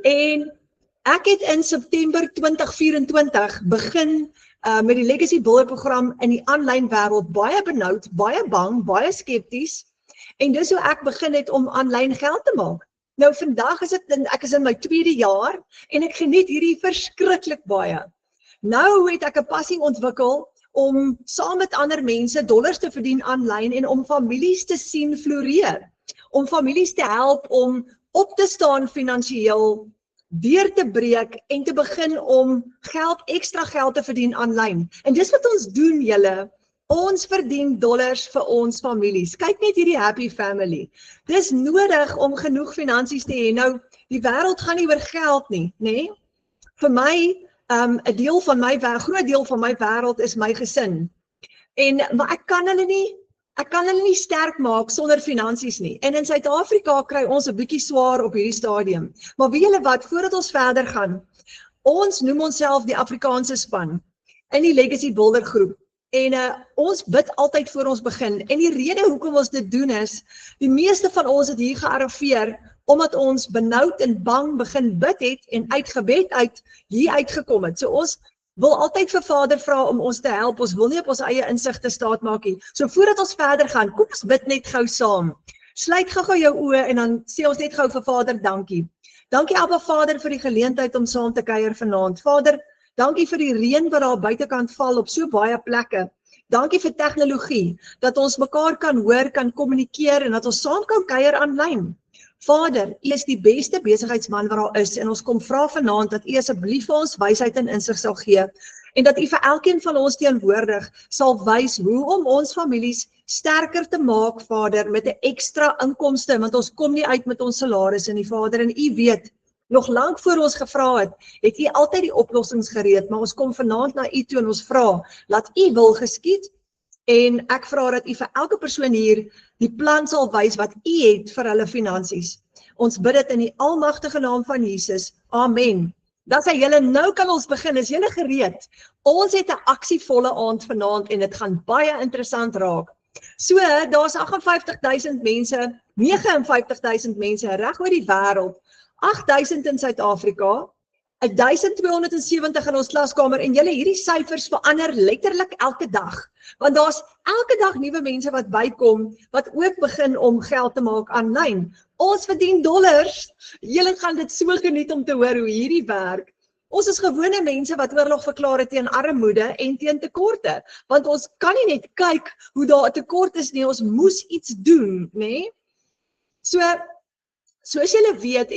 En ek het in September 2024 begin met die Legacy Builder program in die aanlyn wêreld baie benoud, baie bang, baie skepties. En dis hoe ek begin het om aanlyn geld te maak. Nou vandag is ek is in my 2de jaar en ek geniet hierdie verskriklik baie. Nou het ek 'n passie ontwikkel om saam met ander mense dollars te verdien aanlyn en om families te sien floreer. Om families te help om op te staan finansiëel, deur te breek en te begin om extra geld te verdien aanlyn. En dis wat ons doen julle. Ons verdien dollars vir ons families. Kyk net hierdie happy family. Dis nodig om genoeg finansies te hê. Nou, die wêreld gaan nie oor geld nie, nê? Vir my, 'n groot deel van my wêreld is my gesin. Maar ek kan hulle nie sterk maak sonder finansies nie. En in Suid-Afrika kry ons 'n bietjie swaar op hierdie stadium. Maar weet julle wat, voordat ons verder gaan, ons noem onsself die Afrikaanse span in die Legacy Builder groep. En ons bid altyd voor ons begin. En die rede hoekom ons dit doen is, die meeste van ons het hier gearriveer, omdat ons benoud en bang begin bid het en uit gebed uit hier uitgekom het. So ons wil altyd vir Vader vra om ons te help. Ons wil nie op ons eie insigte staat maak nie. So voordat ons verder gaan, kom ons bid net gou saam. Sluit gou jou oë en dan sê ons net gou vir Vader dankie. Dankie Abba Vader vir die geleentheid om saam te kuier vanaand. Vader, dankie vir die reën wat daar buitekant val op so baie plekke. Dankie vir tegnologie, dat ons mekaar kan hoor, kan kommunikeer en dat ons saam kan kuier aanlyn. Vader, U is die beste besigheidsman wat daar is en ons kom vra vanaand dat U asseblief vir ons wysheid en insig sal gee en dat U vir elkeen van ons teenwoordig sal wys hoe om ons families sterker te maak, Vader, met 'n ekstra inkomste, want ons kom nie uit met ons salarisse nie, Vader, en U weet, nog lank voor ons gevra het U altyd die oplossings gereed, maar ons kom vanaand na U toe en ons vra, laat U wil geskied, en ek vra dat U vir elke persoon hier die plan sal wys wat U het vir hulle finansies. Ons bid dit in die almagtige naam van Jesus. Amen. Dan sê julle, nou kan ons begin, is julle gereed? Ons het 'n aksievolle aand vanaand en dit gaan baie interessant raak. So, daar's 58.000 mense, 59.000 mense reg oor die wêreld, 8.000 in Suid-Afrika, 1.270 in ons klaskamer en julle hierdie syfers verander letterlik elke dag. Want daar's elke dag nuwe mense wat bykom, wat ook begin om geld te maak aanlyn. Ons verdien dollars. Julle gaan dit so geniet om te hoor hoe hierdie werk. Ons is gewone mense wat oorlog verklaar het teen armoede en teen tekorte. Want ons kan nie net kyk hoe daar 'n tekort is nie, ons moes iets doen, nê? So, soos julle weet,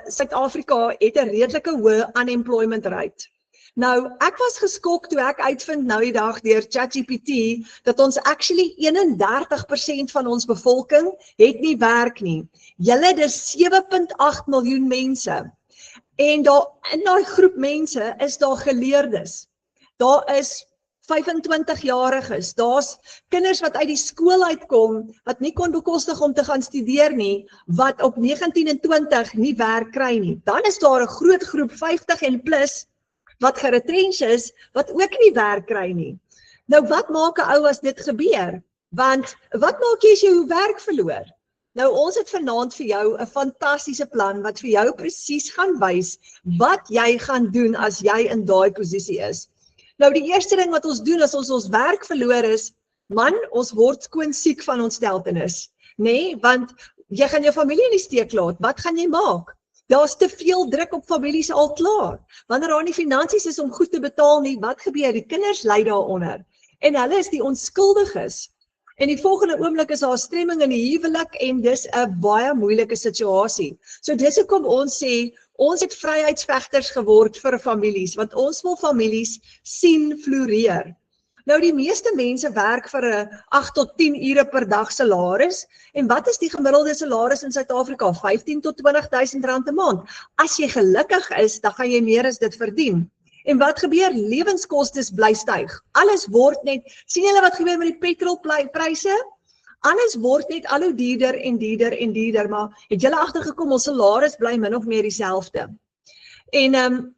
Suid-Afrika het 'n redelike hoë unemployment rate. Nou, ek was geskok toe ek uitvind nou die dag deur ChatGPT dat ons actually 31% van ons bevolking het nie werk nie. Julle, dis 7.8 miljoen mense. En daar in daai groep mense is daar geleerdes. Daar is 25-jariges, daar's kinders wat uit die skool uitkom, wat nie kon bekostig om te gaan studeer nie, wat op 19 en 20 nie werk kry nie. Dan is daar 'n groot groep 50 en plus, wat geretrench is, wat ook nie werk kry nie. Nou wat maak 'n ou as dit gebeur? Want wat maak jy as jy jou werk verloor? Nou ons het vanaand vir jou 'n fantastiese plan wat vir jou presies gaan wys wat jy gaan doen as jy in daai posisie is. Nou die eerste ding wat ons doen as ons werk verloor is, man, ons word skoon siek van ontsteltenis, nê? Want jy gaan jou familie in die steek laat. Wat gaan jy maak? Daar's te veel druk op families al klaar. Wanneer daar nie finansies is om goed te betaal nie, wat gebeur? Die kinders ly daaronder. En hulle is die onskuldiges. En die volgende oomblik is daar stremming in die huwelik en dis 'n baie moeilike situasie. So dis hoekom ons sê, ons het vryheidsvegters geword vir families, want ons wil families sien floreer. Nou die meeste mense werk vir 'n 8 tot 10 ure per dag salaris. En wat is die gemiddelde salaris in Suid-Afrika? 15 tot 20.000 rand 'n maand. As jy gelukkig is, dan gaan jy meer as dit verdien. En wat gebeur? Lewenskostes bly styg. Alles word net, sien julle wat gebeur met die petrolpryse? Alles word net al hoe duurder en duurder en duurder, maar het julle agtergekom, ons salaris bly min of meer dieselfde. En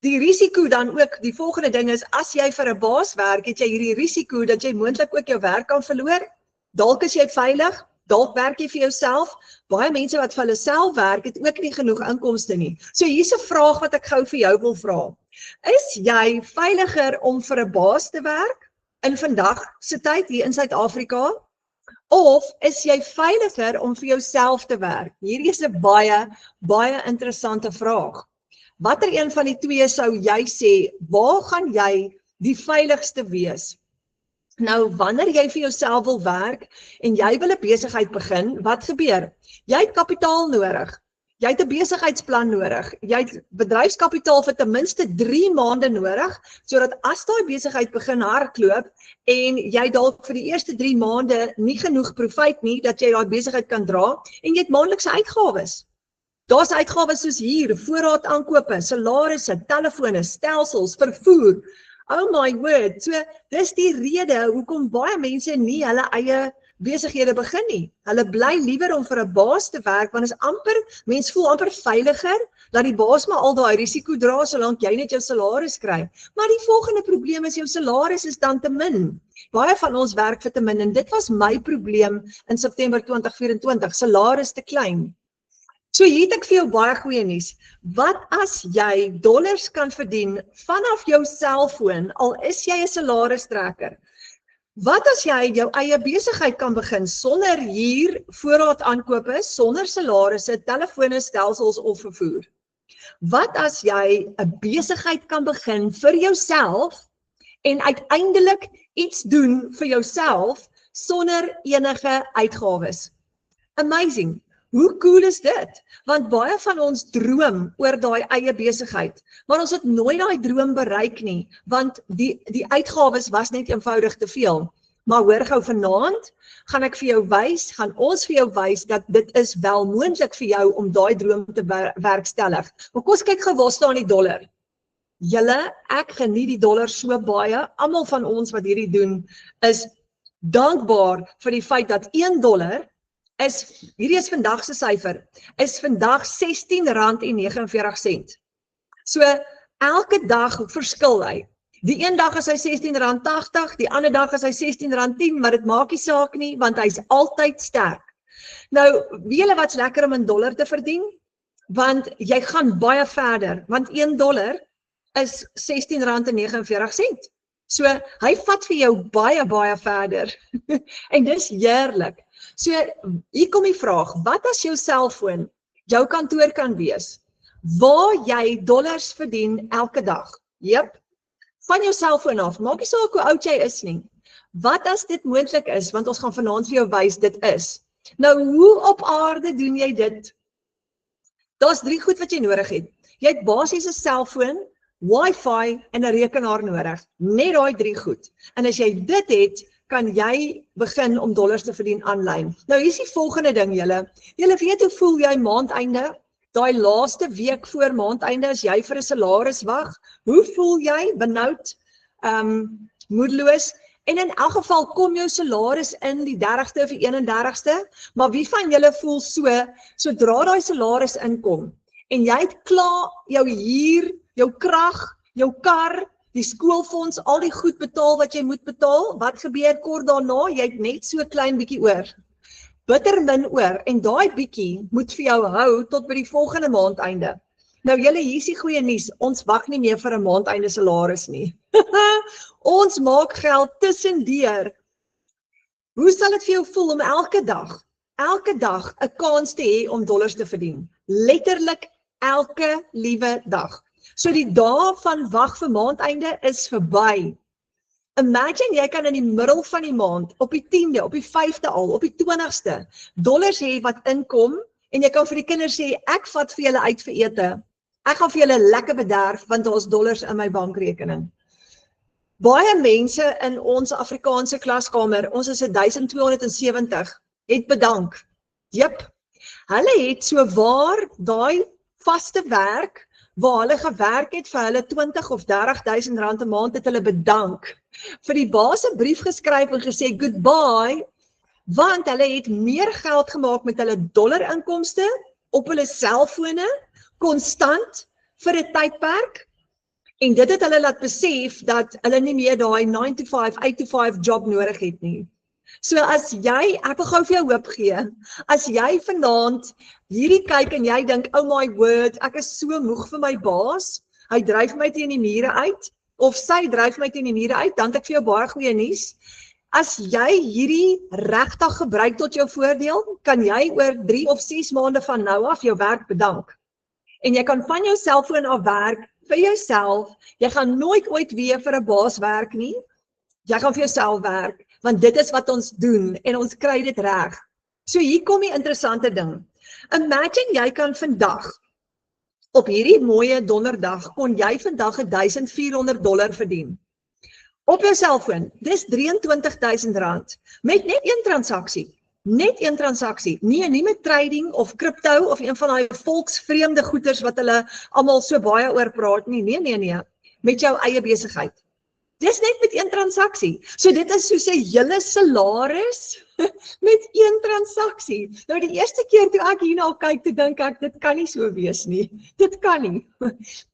die risiko dan ook, die volgende ding is, as jy vir 'n baas werk, het jy hierdie risiko dat jy moontlik ook jou werk kan verloor. Dalk is jy veilig, Dalk werk jy vir jouself. Baie mense wat vir hulle self werk, het ook nie genoeg inkomste nie. So hier's 'n vraag wat ek gou vir jou wil vra. Is jy veiliger om vir 'n baas te werk in vandag se tyd hier in Suid-Afrika? Of is jy veiliger om vir jouself te werk? Hierdie is 'n baie interessante vraag. Watter een van die twee sou jy sê, waar gaan jy die veiligste wees? Nou, wanneer jy vir jouself wil werk en jy wil 'n besigheid begin, wat gebeur? Jy het kapitaal nodig. Jy het 'n besigheidsplan nodig. Jy het bedryfskapitaal vir ten minste 3 maande nodig, sodat as daai besigheid begin hardloop en jy dalk vir die eerste 3 maande nie genoeg profijt nie, dat jy daai besigheid kan dra en jy het maandelikse uitgawes. Daar's uitgawes soos hier, voorraad aankope, salarisse, telefone, stelsels, vervoer. Oh my word, so dis die rede hoekom baie mense nie hulle eie besighede begin nie. Hulle bly liewer om vir 'n baas te werk, want is mens voel amper veiliger, dat die baas maar al daai risiko dra, solank jy net jou salaris kry. Maar die volgende probleem is, jou salaris is dan te min. Baie van ons werk vir te min, en dit was my probleem in September 2024, salaris te klein. So hier het ek vir jou baie goeie nuus. Wat as jy dollars kan verdien vanaf jou selfoon, al is jy 'n salaristrekker? Wat as jy jou eie besigheid kan begin sonder hier voorraad aankope, sonder salarisse, telefone, stelsels of vervoer? Wat as jy 'n besigheid kan begin vir jouself en uiteindelik iets doen vir jouself sonder enige uitgawes? Amazing. Hoe cool is dit? Want baie van ons droom oor daai eie besigheid, maar ons het nooit daai droom bereik nie, want die uitgawes was net eenvoudig te veel. Maar hoor gou, vanaand gaan ons vir jou wys dat dit is wel moontlik vir jou om daai droom te werkstellig. Maar kom ons kyk gou, waar staan die dollar? Julle, ek geniet die dollar so baie. Almal van ons wat hierdie doen is dankbaar vir die feit dat $1 hierdie is vandag se syfer, is vandag R16.49. So elke dag verskil hy. Die een dag is hy R16.80, die ander dag is hy R16.10, maar dit maak nie saak nie, want hy's altyd sterk. Nou, weet julle wat's lekker om in dollar te verdien? Want jy gaan baie verder, want $1 is R16.49. So hy vat vir jou baie verder. En dis heerlik. So hier kom die vraag, wat as jou selfoon jou kantoor kan wees, waar jy dollars verdien elke dag? Jep, van jou selfoon af, maak nie saak hoe oud jy is nie. Wat as dit moontlik is, want ons gaan vanaand vir jou wys dit is. Nou, hoe op aarde doen jy dit? Daar's 3 goed wat jy nodig het. Jy het basies 'n selfoon, wifi en 'n rekenaar nodig. Net daai 3 goed. En as jy dit het, kan jy begin om dollars te verdien aanlyn. Nou hier is die volgende ding julle. Julle weet hoe voel jy maandeinde? Daai laaste week voor maandeinde as jy vir 'n salaris wag. Hoe voel jy? Benoud, moedeloos? En in elk geval kom jou salaris in die 30ste of die 31ste, maar wie van julle voel so, sodra daai salaris inkom en jy het klaar jou huur, jou krag, jou kar, die skoolfonds, al die goed betaal wat jy moet betaal, wat gebeur kort daarna? Jy het net so klein bietjie oor. Bitter min oor, en daai bietjie moet vir jou hou tot by die volgende maandeinde. Nou julle, hier is die goeie nuus, ons wag nie meer vir 'n maandeinde salaris nie. Ons maak geld tussendeur. Hoe sal dit vir jou voel om elke dag 'n kans te hê om dollars te verdien? Letterlik elke liewe dag. So die dae van wag vir maandeinde is verby. Imagine jy kan in die middel van die maand, op die 10de, op die 5de al, op die 20ste, dollars hê wat inkom, en jy kan vir die kinders sê, ek vat vir julle uit vir ete. Ek gaan vir julle lekker bederf, want daar's dollars in my bankrekening. Baie mense in ons Afrikaanse klaskamer, ons is 1270, het bedank. Jep, hulle het so waar daai vaste werk, waar hulle gewerk het vir hulle 20 of 30.000 rand 'n maand, het hulle bedank. Vir die baas 'n brief geskryf en gesê goodbye, want hulle het meer geld gemaak met hulle dollarinkomste op hulle selfone, konstant, vir 'n tydperk, en dit het hulle laat besef dat hulle nie meer daai 9 to 5, 8 to 5 job nodig het nie. So as jy, ek wil gou vir jou hoop gee, as jy vanaand hierdie kyk en jy dink, oh my word, ek is so moeg vir my baas, hy dryf my teen die mure uit, of sy dryf my teen die mure uit, dan het ek vir jou baie goeie nuus. As jy hierdie regtig gebruik tot jou voordeel, kan jy oor 3 of 6 maande van nou af jou werk bedank. En jy kan van jou selfoon af werk vir jouself, jy gaan nooit ooit weer vir 'n baas werk nie, jy gaan vir jouself werk, want dit is wat ons doen en ons kry dit reg. So hier kom die interessante ding. Imagine jy kan vandag, op hierdie mooie donderdag, kon jy vandag $1,400 verdien. Op jou selfoon, dis R23,000, met net een transaksie. Net een transaksie, nie met trading of crypto of een van die volksvreemde goeders wat hulle almal so baie oor praat nie, nee, met jou eie besigheid. Dis net met een transaksie. So dit is soos 'n hele salaris met een transaksie. Nou die eerste keer toe ek hierna kyk, te dink ek, dit kan nie so wees nie. Dit kan nie.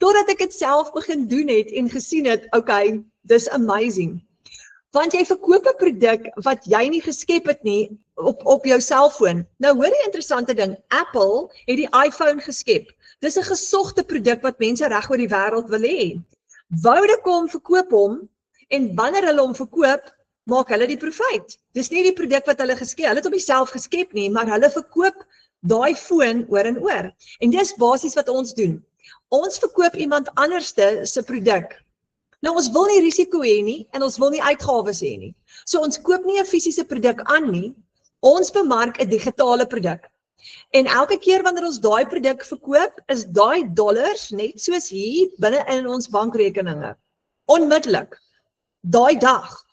Totdat ek dit self begin doen het en gesien het, okay, dis amazing. Want jy verkoop 'n produk wat jy nie geskep het nie op jou selfoon. Nou hoor die interessante ding, Apple het die iPhone geskep. Dis 'n gesogte produk wat mense reg oor die wêreld wil hê. Vodacom verkoop hom en wanneer hulle hom verkoop, maak hulle die profijt. Dis nie die produk wat hulle geskep, hulle het hom nie self geskep nie, maar hulle verkoop daai foon oor en oor. En dis basies wat ons doen. Ons verkoop iemand anderste se produk. Nou ons wil nie risiko hê nie en ons wil nie uitgawes hê nie. So ons koop nie 'n fisiese produk aan nie, ons bemark 'n digitale produk. En elke keer wanneer ons daai produk verkoop, is daai dollars net soos hier binne in ons bankrekeninge. Onmiddellik. Daai dag.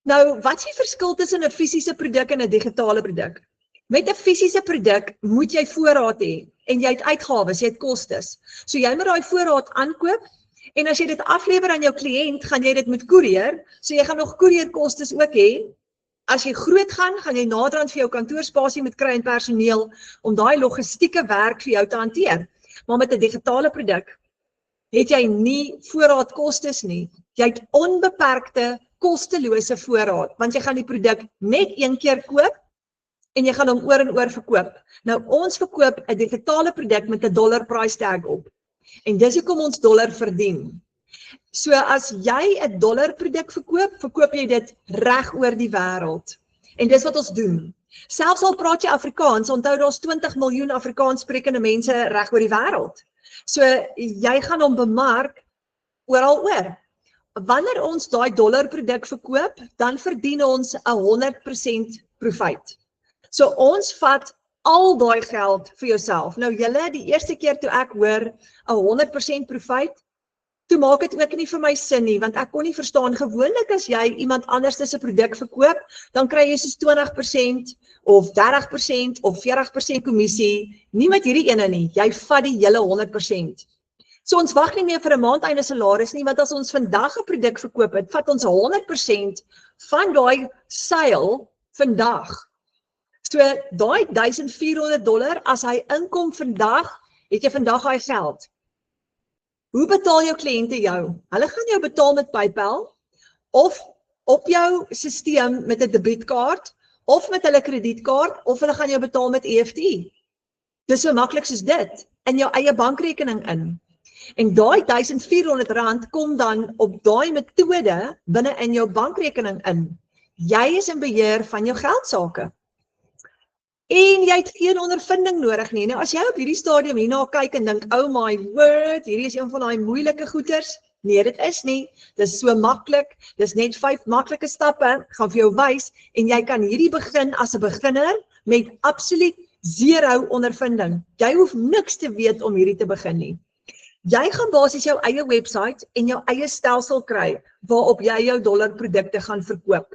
Nou, wat is die verskil tussen 'n fisiese produk en 'n digitale produk? Met 'n fisiese produk moet jy voorraad hê en jy het uitgawes, jy het kostes. So jy moet daai voorraad aankoop. En as jy dit aflewer aan jou kliënt, gaan jy dit met koerier, so jy gaan nog koerierkostes ook hê. As jy groot gaan jy naderhand vir jou kantoorspasie moet kry en personeel om daai logistieke werk vir jou te hanteer. Maar met 'n digitale produk het jy nie voorraadkostes nie. Jy het onbeperkte, kostelose voorraad, want jy gaan die produk net een keer koop en jy gaan hom oor en oor verkoop. Nou ons verkoop 'n digitale produk met 'n dollar price tag op. En dis hoekom ons dollar verdien. So as jy 'n dollar produk verkoop, verkoop jy dit reg oor die wêreld. En dis wat ons doen. Selfs al praat jy Afrikaans, onthou daar's 20 miljoen Afrikaans sprekende mense reg oor die wêreld. So jy gaan hom bemark oral oor. Wanneer ons daai dollar produk verkoop, dan verdien ons 100% profijt. So ons vat al daai geld vir jouself. Nou julle, die eerste keer toe ek hoor 100% profijt, toe maak dit ook nie vir my sin nie, want ek kon nie verstaan, gewoonlik as jy iemand anders se produk verkoop, dan kry jy soos 20% of 30% of 40% kommissie, nie met hierdie ene nie, jy vat die hele 100%. So ons wag nie meer vir 'n maandeinde salaris nie, want as ons vandag 'n produk verkoop het, vat ons 100% van daai sale vandag. So daai $1,400, as hy inkom vandag, het jy vandag daai geld. Hoe betaal jou kliënte jou? Hulle gaan jou betaal met PayPal, of op jou stelsel met 'n debietkaart, of met hulle kredietkaart, of hulle gaan jou betaal met EFT. Dis so maklik soos dit, in jou eie bankrekening in. En daai R1,400 kom dan op daai metode binne in jou bankrekening in. Jy is in beheer van jou geldsaake. En jy het geen ondervinding nodig nie. Nou as jy op hierdie stadium hierna kyk en dink, oh my word, hierdie is een van daai moeilike goeters. Nee, dit is nie. Dis so maklik. Dis net 5 maklike stappe. Ek gaan vir jou wys en jy kan hierdie begin as 'n beginner met absoluut 0 ondervinding. Jy hoef niks te weet om hierdie te begin nie. Jy gaan basies jou eie website en jou eie stelsel kry waarop jy jou dollarprodukte gaan verkoop.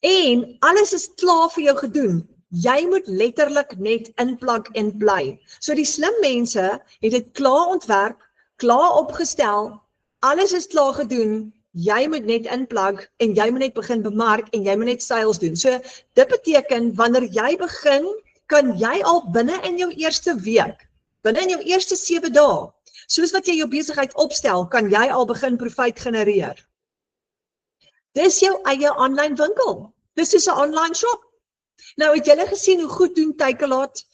En alles is klaar vir jou gedoen. Jy moet letterlik net inplug en bly. So die slim mense het dit klaar ontwerp, klaar opgestel, alles is klaar gedoen, jy moet net inplug en jy moet net begin bemark en jy moet net sales doen. So dit beteken wanneer jy begin, kan jy al binne in jou eerste week, binne in jou eerste 7 dae, soos wat jy jou besigheid opstel, kan jy al begin profijt genereer. Dis jou eie aanlyn winkel. Dis soos 'n online shop. Nou het julle gesien hoe goed doen Takealot?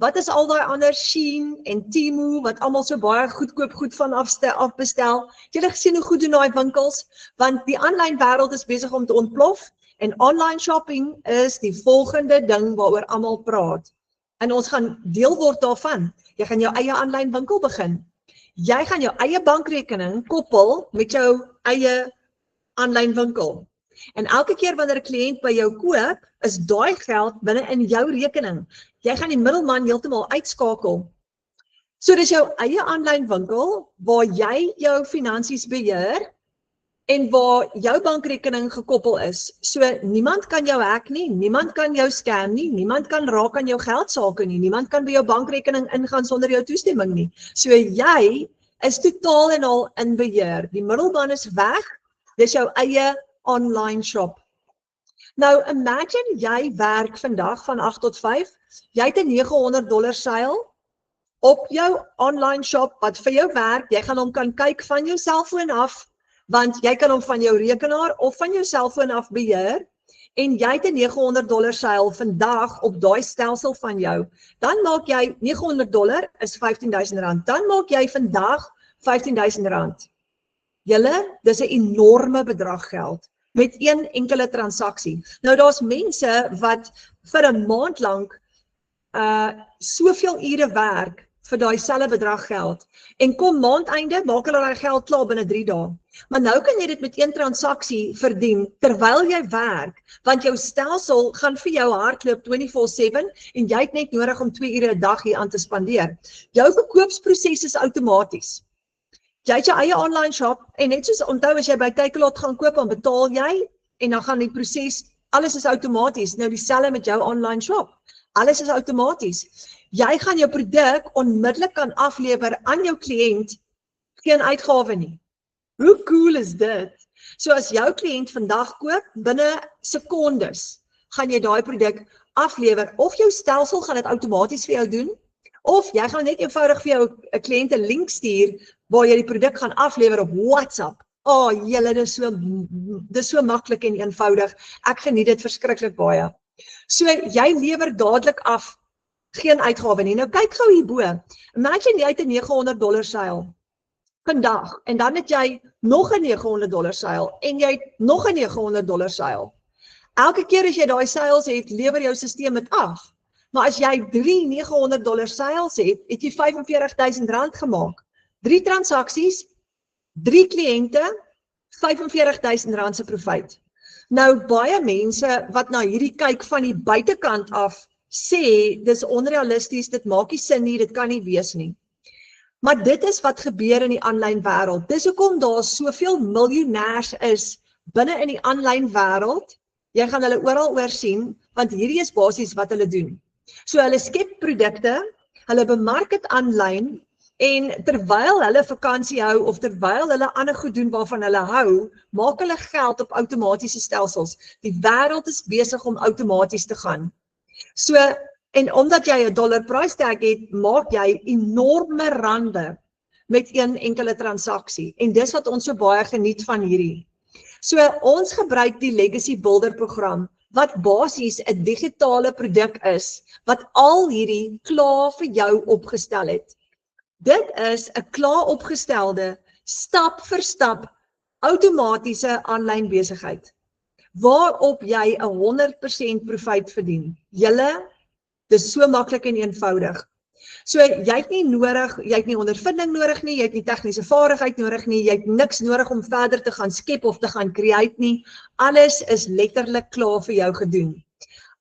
Wat is al daai ander Shein en Temu wat almal so baie goedkoop goed van afbestel? Het julle gesien hoe goed doen daai winkels? Want die aanlyn wêreld is besig om te ontplof en online shopping is die volgende ding waaroor almal praat. En ons gaan deel word daarvan. Jy gaan jou eie aanlyn winkel begin. Jy gaan jou eie bankrekening koppel met jou eie aanlyn winkel. En elke keer wanneer 'n kliënt by jou koop, is daai geld binne in jou rekening. Jy gaan die middelman heeltemal uitskakel. So dis jou eie aanlyn winkel waar jy jou finansies beheer en waar jou bankrekening gekoppel is. So niemand kan jou hack nie, niemand kan jou scam nie, niemand kan raak aan jou geldsaake nie, niemand kan by jou bankrekening ingaan sonder jou toestemming nie. So jy is totaal en al in beheer. Die middelman is weg. Dis jou eie online shop. Nou imagine jy werk vandag van 8 tot 5, jy het 'n $900 seil op jou online shop wat vir jou werk, jy gaan hom kan kyk van jou selfoon af, want jy kan hom van jou rekenaar of van jou selfoon af beheer, en jy het 'n $900 seil vandag op daai stelsel van jou, dan maak jy $900 is R15.000, dan maak jy vandag R15.000. Julle, dis 'n enorme bedrag geld met een enkele transaksie. Nou daar's mense wat vir 'n maand lank soveel ure werk vir daai selfe bedrag geld en kom maandeinde maak hulle daai geld klaar binne 3 dae. Maar nou kan jy dit met een transaksie verdien terwyl jy werk, want jou stelsel gaan vir jou hardloop 24/7 en jy het net nodig om 2 ure 'n dag hier aan te spandeer. Jou verkoopsproses is outomaties. Jy het jou eie online shop en net soos onthou as jy by Takealot gaan koop, dan betaal jy en dan gaan die proses, alles is outomaties. Nou dieselfde met jou online shop. Alles is outomaties. Jy gaan jou produk onmiddellik kan aflewer aan jou kliënt, geen uitgawe nie. Hoe cool is dit? So as jou kliënt vandag koop, binne sekondes gaan jy daai produk aflewer, of jou stelsel gaan dit outomaties vir jou doen, of jy gaan net eenvoudig vir jou 'n kliënt 'n link stuur waar jy die produk gaan aflewer op WhatsApp. Julle, dis so maklik en eenvoudig. Ek geniet dit verskriklik baie. So jy lewer dadelik af, geen uitgawe nie. Nou kyk gou hierbo. Imagine jy het 'n $900 seil vandag en dan het jy nog 'n $900 seil en jy het nog 'n $900 seil. Elke keer as jy daai seils het, lewer jou stelsel dit af. Maar as jy 3 $900 seils het, het jy R45.000 gemaak. 3 transaksies, 3 kliënte, R45.000 se profit. Nou baie mense wat na hierdie kyk van die buitekant af sê dis onrealisties, dit maak nie sin nie, dit kan nie wees nie. Maar dit is wat gebeur in die aanlyn wêreld. Dis hoekom daar soveel miljonêers is binne in die aanlyn wêreld. Jy gaan hulle oral oor sien, want hierdie is basies wat hulle doen. So hulle skep produkte, hulle bemark dit aanlyn, en terwyl hulle vakansie hou of terwyl hulle ander goed doen waarvan hulle hou, maak hulle geld op outomatiese stelsels. Die wêreld is besig om outomaties te gaan. So, en omdat jy 'n dollar price tag het, maak jy enorme rande met een enkele transaksie. En dis wat ons so baie geniet van hierdie. So, ons gebruik die Legacy Builder program, wat basies 'n digitale produk is, wat al hierdie klaar vir jou opgestel het. Dit is 'n klaar opgestelde, stap vir stap, outomatiese aanlyn besigheid, waarop jy 100% profit verdien. Julle, dis so maklik en eenvoudig. So jy het nie nodig, jy het nie ondervinding nodig nie, jy het nie tegniese vaardigheid nodig nie, jy het niks nodig om verder te gaan skep of te gaan create nie. Alles is letterlik klaar vir jou gedoen.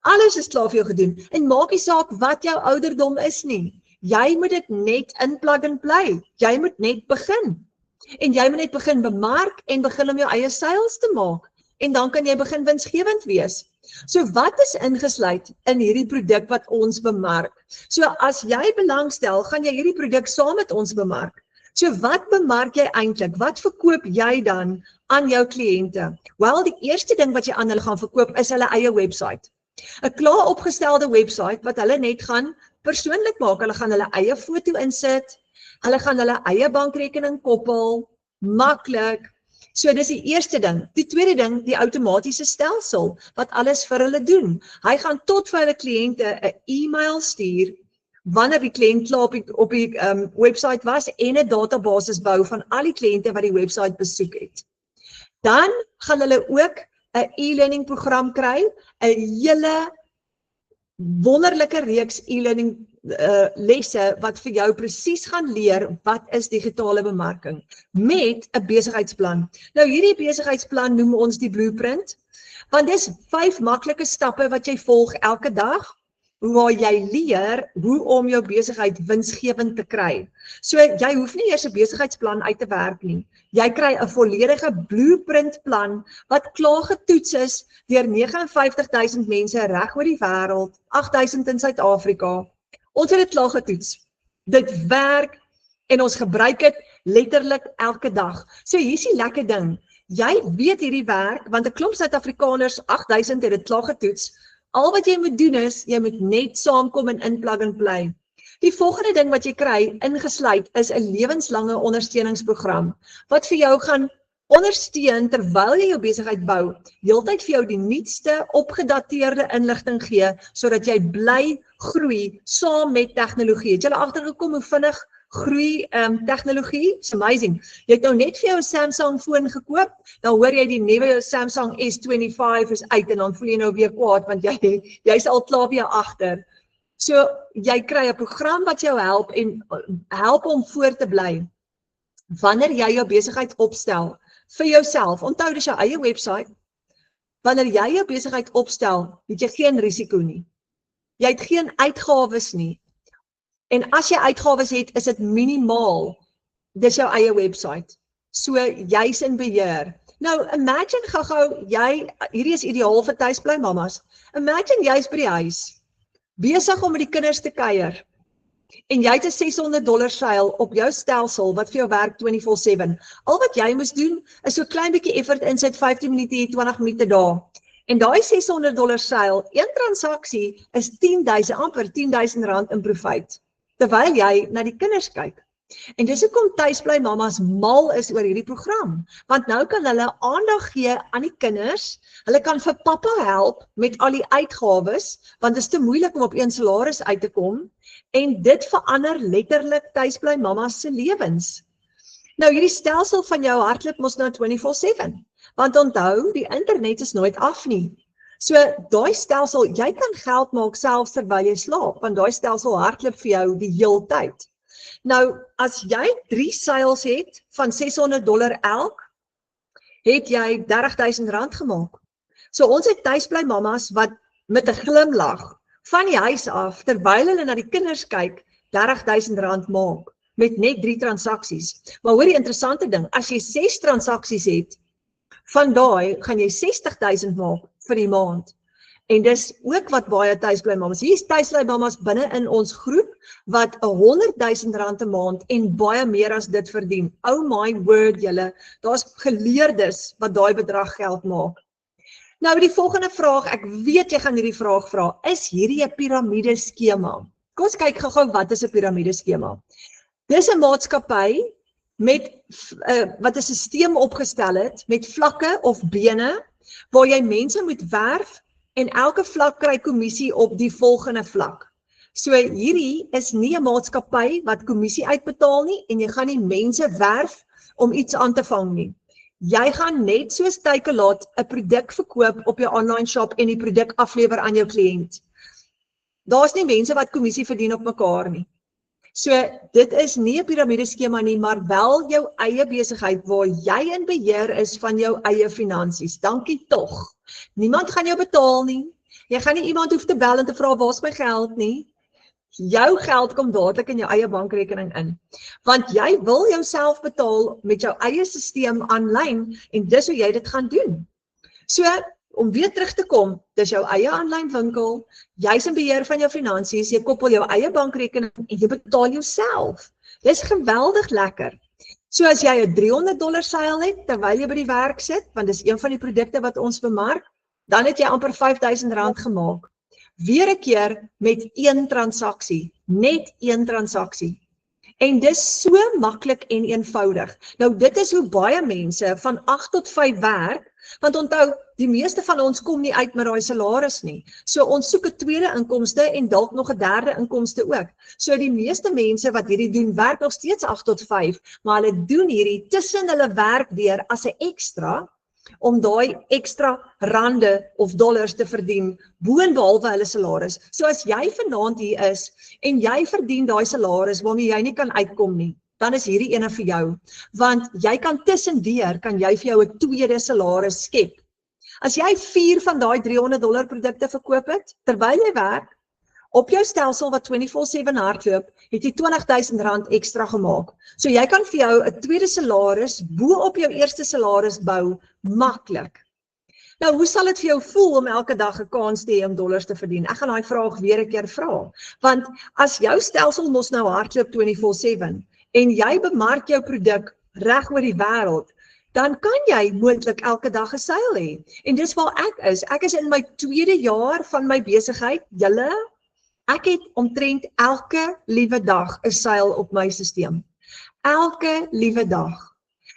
Alles is klaar vir jou gedoen. En maak nie saak wat jou ouderdom is nie. Jy moet dit net in plug and play. Jy moet net begin. En jy moet net begin bemark en begin om jou eie sales te maak. En dan kan jy begin winsgewend wees. So wat is ingesluit in hierdie produk wat ons bemark? So as jy belangstel, gaan jy hierdie produk saam met ons bemark. So wat bemark jy eintlik? Wat verkoop jy dan aan jou kliënte? Wel, die eerste ding wat jy aan hulle gaan verkoop is hulle eie website. 'n klaar opgestelde website wat hulle net gaan persoonlik maak. Hulle gaan hulle eie foto insit, hulle gaan hulle eie bankrekening koppel, maklik. So dis die eerste ding. Die tweede ding, die outomatiese stelsel wat alles vir hulle doen. Hy gaan tot vir hulle kliënte 'n e-mail stuur wanneer die kliënt klaar op die website was en 'n database bou van al die kliënte wat die website besoek het. Dan gaan hulle ook 'n e-learning program kry, 'n hele wonderlike reeks e-learning lesse wat vir jou presies gaan leer wat is digitale bemarking met 'n besigheidsplan. Nou hierdie besigheidsplan noem ons die blueprint, want dis 5 maklike stappe wat jy volg elke dag, waar jy leer hoe om jou besigheid winsgewend te kry. So jy hoef nie eers 'n besigheidsplan uit te werk nie. Jy kry 'n volledige blueprintplan wat klaar getoets is deur 59.000 mense reg oor die wêreld, 8.000 in Suid-Afrika. Ons het dit klaar getoets. Dit werk en ons gebruik dit letterlik elke dag. So hier's die lekker ding. Jy weet hierdie werk want 'n klomp Suid-Afrikaners, 8.000 het dit klaar getoets. Al wat jy moet doen is, jy moet net saamkom en in plug and play. Die volgende ding wat jy kry, ingesluit, is 'n lewenslange ondersteuningsprogram, wat vir jou gaan ondersteun terwyl jy jou besigheid bou, heeltyd vir jou die nuutste, opgedateerde inligting gee, sodat jy bly groei saam met tegnologie. Het jy agtergekom hoe vinnig groei tegnologie? It's amazing. Jy het nou net vir jou 'n Samsung foon gekoop, dan hoor jy die nuwe Samsung S25 is uit en dan voel jy nou weer kwaad want jy's al klaar weer agter. So jy kry 'n program wat jou help om voor te bly. Wanneer jy jou besigheid opstel vir jouself, onthou dis jou eie website. Wanneer jy jou besigheid opstel, het jy geen risiko nie. Jy het geen uitgawes nie. En as jy uitgawes het, is dit minimaal. Dis jou eie website. So jy's in beheer. Nou imagine gou-gou hierdie is ideaal vir tuisbly mamas. Imagine jy's by die huis, besig om met die kinders te kuier. En jy het 'n $600 seil op jou stelsel wat vir jou werk 24/7. Al wat jy moet doen is so klein bietjie effort insit, 15 minute hier, 20 minute daar. En daai $600 seil, een transaksie is amper 10.000 rand in profijt, terwyl jy na die kinders kyk. En dis hoekom tuisbly mamas mal is oor hierdie program, want nou kan hulle aandag gee aan die kinders, hulle kan vir pappa help met al die uitgawes, want dit is te moeilik om op een salaris uit te kom, en dit verander letterlik tuisbly mamas se lewens. Nou hierdie stelsel van jou hardloop mos nou 24/7, want onthou, die internet is nooit af nie. So daai stelsel, jy kan geld maak selfs terwyl jy slaap, want daai stelsel hardloop vir jou die hele tyd. Nou, as jy 3 seils het van $600 elk, het jy R30.000 gemaak. So ons het tuisbly mamas wat met 'n glimlag van die huis af, terwyl hulle na die kinders kyk, R30.000 maak, met net 3 transaksies. Maar hoor die interessante ding, as jy 6 transaksies het, van daai gaan jy R60.000 maak vir die maand. En dis ook wat baie tuisbly mamas, hier is tuisbly mamas binne in ons groep, wat R100.000 'n maand en baie meer as dit verdien. Oh my word julle, daar's geleerdes wat daai bedrag geld maak. Nou die volgende vraag, ek weet jy gaan hierdie vraag vra, is hierdie 'n piramideskema? Kom ons kyk gou-gou wat is 'n piramideskema. Dis 'n maatskappy met wat 'n stelsel opgestel het met vlakke of bene waar jy mense moet werf en elke vlak kry kommissie op die volgende vlak. So hierdie is nie 'n maatskappy wat kommissie uitbetaal nie en jy gaan nie mense werf om iets aan te vang nie. Jy gaan net soos Takealot 'n produk verkoop op jou online shop en die produk aflewer aan jou kliënt. Daar's nie mense wat kommissie verdien op mekaar nie. So dit is nie 'n piramideskema nie, maar wel jou eie besigheid waar jy in beheer is van jou eie finansies. Dankie tog. Niemand gaan jou betaal nie. Jy gaan nie iemand hoef te bel en te vra waar's my geld nie. Jou geld kom dadelik in jou eie bankrekening in. Want jy wil jouself betaal met jou eie stelsel aanlyn en dis hoe jy dit gaan doen. So om weer terug te kom, dis jou eie aanlyn winkel, jy's in beheer van jou finansies, jy koppel jou eie bankrekening en jy betaal jouself. Dis geweldig lekker. So as jy 'n $300 seil het terwyl jy by die werk sit, want dis een van die produkte wat ons bemark, dan het jy amper R5.000 gemaak. Weer 'n keer met 1 transaksie, net 1 transaksie. En dis so maklik en eenvoudig. Nou dit is hoe baie mense van 8 tot 5 werk, want onthou, die meeste van ons kom nie uit met daai salaris nie. So ons soek 'n tweede inkomste en dalk nog 'n derde inkomste ook. So die meeste mense wat hierdie doen, werk nog steeds 8 tot 5, maar hulle doen hierdie tussen hulle werk deur as 'n ekstra, om daai ekstra rande of dollars te verdien, boonbehalwe hulle salaris. So as jy vanaand hier is, en jy verdien daai salaris waarmee jy nie kan uitkom nie, dan is hierdie ene vir jou. Want jy kan tussendeur, kan jy vir jou 'n tweede salaris skep. As jy 4 van daai $300 produkte verkoop het, terwyl jy werk, op jou stelsel wat 24/7 hardloop, het jy R20,000 ekstra gemaak. So jy kan vir jou 'n tweede salaris bo op jou eerste salaris bou, maklik. Nou, hoe sal dit vir jou voel om elke dag 'n kans te hê om dollars te verdien? Ek gaan daai vraag weer 'n keer vra. Want as jou stelsel mos nou hardloop 24/7 en jy bemark jou produk reg oor die wêreld, dan kan jy moontlik elke dag 'n seil hê. En dis waar ek is. Ek is in my 2de jaar van my besigheid. Ek het omtrent elke liewe dag 'n seil op my stelsel. Elke liewe dag.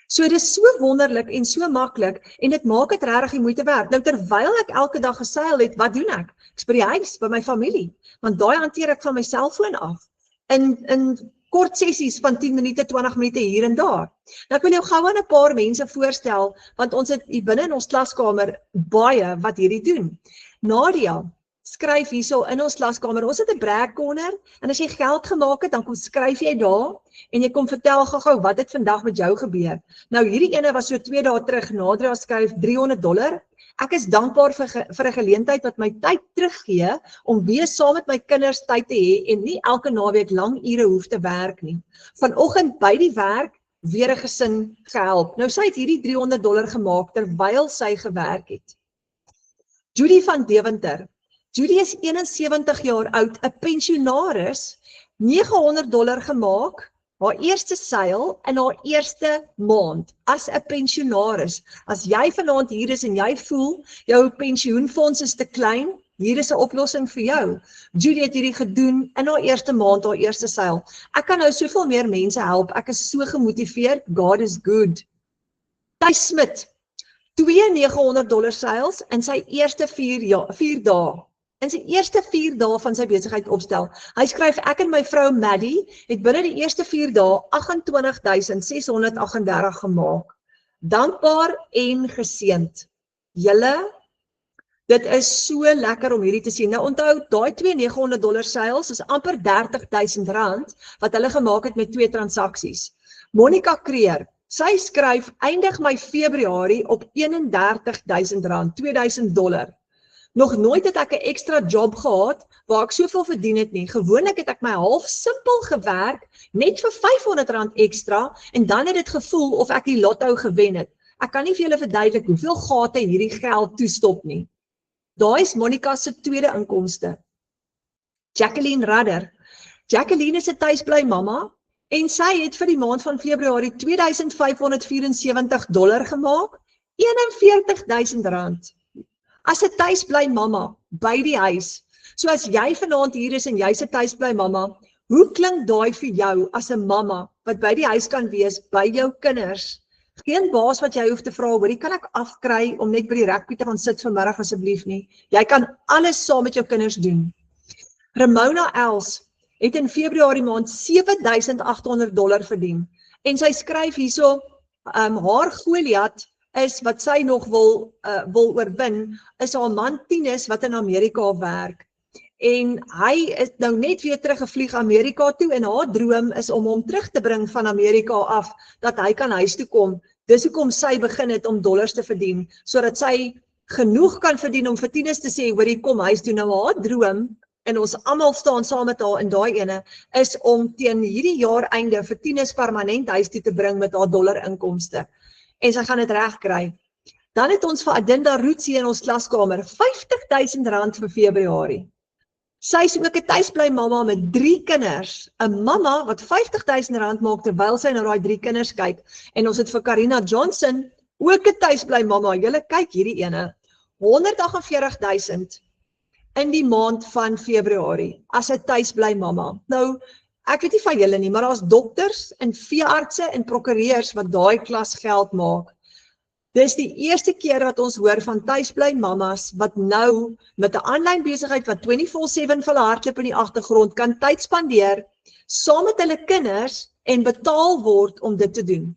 So dit is so wonderlik en so maklik en dit maak dit regtig die moeite werd. Nou terwyl ek elke dag 'n seil het, wat doen ek? Ek's by die huis, by my familie, want daai hanteer ek van my selfoon af. In kort sessies van 10 minute, 20 minute hier en daar. Nou ek wil jou gou aan 'n paar mense voorstel, want ons het hier binne in ons klaskamer baie wat hierdie doen. Nadia skryf hierso in ons klaskamer. Ons het 'n brag corner en as jy geld gemaak het, dan kom skryf jy daar en jy kom vertel gou-gou wat het vandag met jou gebeur. Nou hierdie ene was so 2 dae terug. Nadia skryf $300. Ek is dankbaar vir 'n geleentheid wat my tyd teruggee om weer saam met my kinders tyd te hê en nie elke naweek lang ure hoef te werk nie. Vanoggend by die werk weer 'n gesin gehelp. Nou sy het hierdie $300 gemaak terwyl sy gewerk het. Judy van Deventer. Judy is 71 jaar oud, 'n pensionaris, $900 gemaak, haar eerste seil in haar eerste maand as 'n pensionaris. As jy vanaand hier is en jy voel jou pensioenfonds is te klein, hier is 'n oplossing vir jou. Judy het hierdie gedoen in haar eerste maand, haar eerste seil. Ek kan nou soveel meer mense help. Ek is so gemotiveerd. God is good. Thys Smit, 2 $900 seils in sy eerste 4 dae. In sy eerste 4 dae van sy besigheid opstel. Hy skryf, ek en my vrou Maddie het binne die eerste 4 dae 28,638 gemaak. Dankbaar en geseënd. Julle, dit is so lekker om hierdie te sien. Nou onthou, daai 2 $900 seils is amper R30,000 wat hulle gemaak het met 2 transaksies. Monica Creer, sy skryf, eindig my Februarie op $31,000, $2,000. Nog nooit het ek 'n ekstra job gehad waar ek soveel verdien het nie. Gewoonlik het ek my half simpel gewerk net vir R500 ekstra en dan het dit gevoel of ek die lotto gewen het. Ek kan nie vir julle verduidelik hoeveel gate hierdie geld toestop nie. Daai is Monica se tweede inkomste. Jacqueline Radder. Jacqueline is 'n tuisbly mamma en sy het vir die maand van Februarie $2,574 gemaak, R41,000. As 'n tuisbly mamma by die huis. So as jy vanaand hier is en jy's 'n tuisbly mamma, hoe klink daai vir jou as 'n mamma wat by die huis kan wees by jou kinders? Geen baas wat jy hoef te vra, hoorie, kan ek afkry om net by die rugby te gaan sit vanmiddag asseblief nie? Jy kan alles saam met jou kinders doen. Ramona Els het in Februarie maand $7,800 verdien. En sy skryf hierso, haar Goliat is wat sy nog wil oorwin, is haar man Tinus wat in Amerika werk. En hy is nou net weer teruggevlieg Amerika toe en haar droom is om hom terug te bring van Amerika af, dat hy kan huis toe kom. Dis hoekom sy begin het om dollars te verdien, sodat sy genoeg kan verdien om vir Tinus te sê, hoorie, kom huis toe. Nou haar droom, en ons almal staan saam met haar in daai ene, is om teen hierdie jaar einde vir Tinus permanent huis toe te bring met haar dollar inkomste. En sy gaan dit reg kry. Dan het ons vir Adinda Roetsie in ons klaskamer R50,000 vir Februarie. Sy is ook 'n tuisbly mamma met 3 kinders. 'n Mamma wat R50,000 maak terwyl sy na daai 3 kinders kyk. En ons het vir Karina Johnson ook 'n tuisbly mamma. Julle kyk hierdie ene. R148,000 in die maand van Februarie as 'n tuisbly mamma. Nou, ek weet nie van julle nie, maar daar's dokters en veeartse en prokureurs wat daai klas geld maak. Dis die eerste keer wat ons hoor van tuisbly mamas wat nou met 'n aanlyn besigheid wat 24/7 vir hulle hardloop in die agtergrond kan tyd spandeer saam met hulle kinders en betaal word om dit te doen.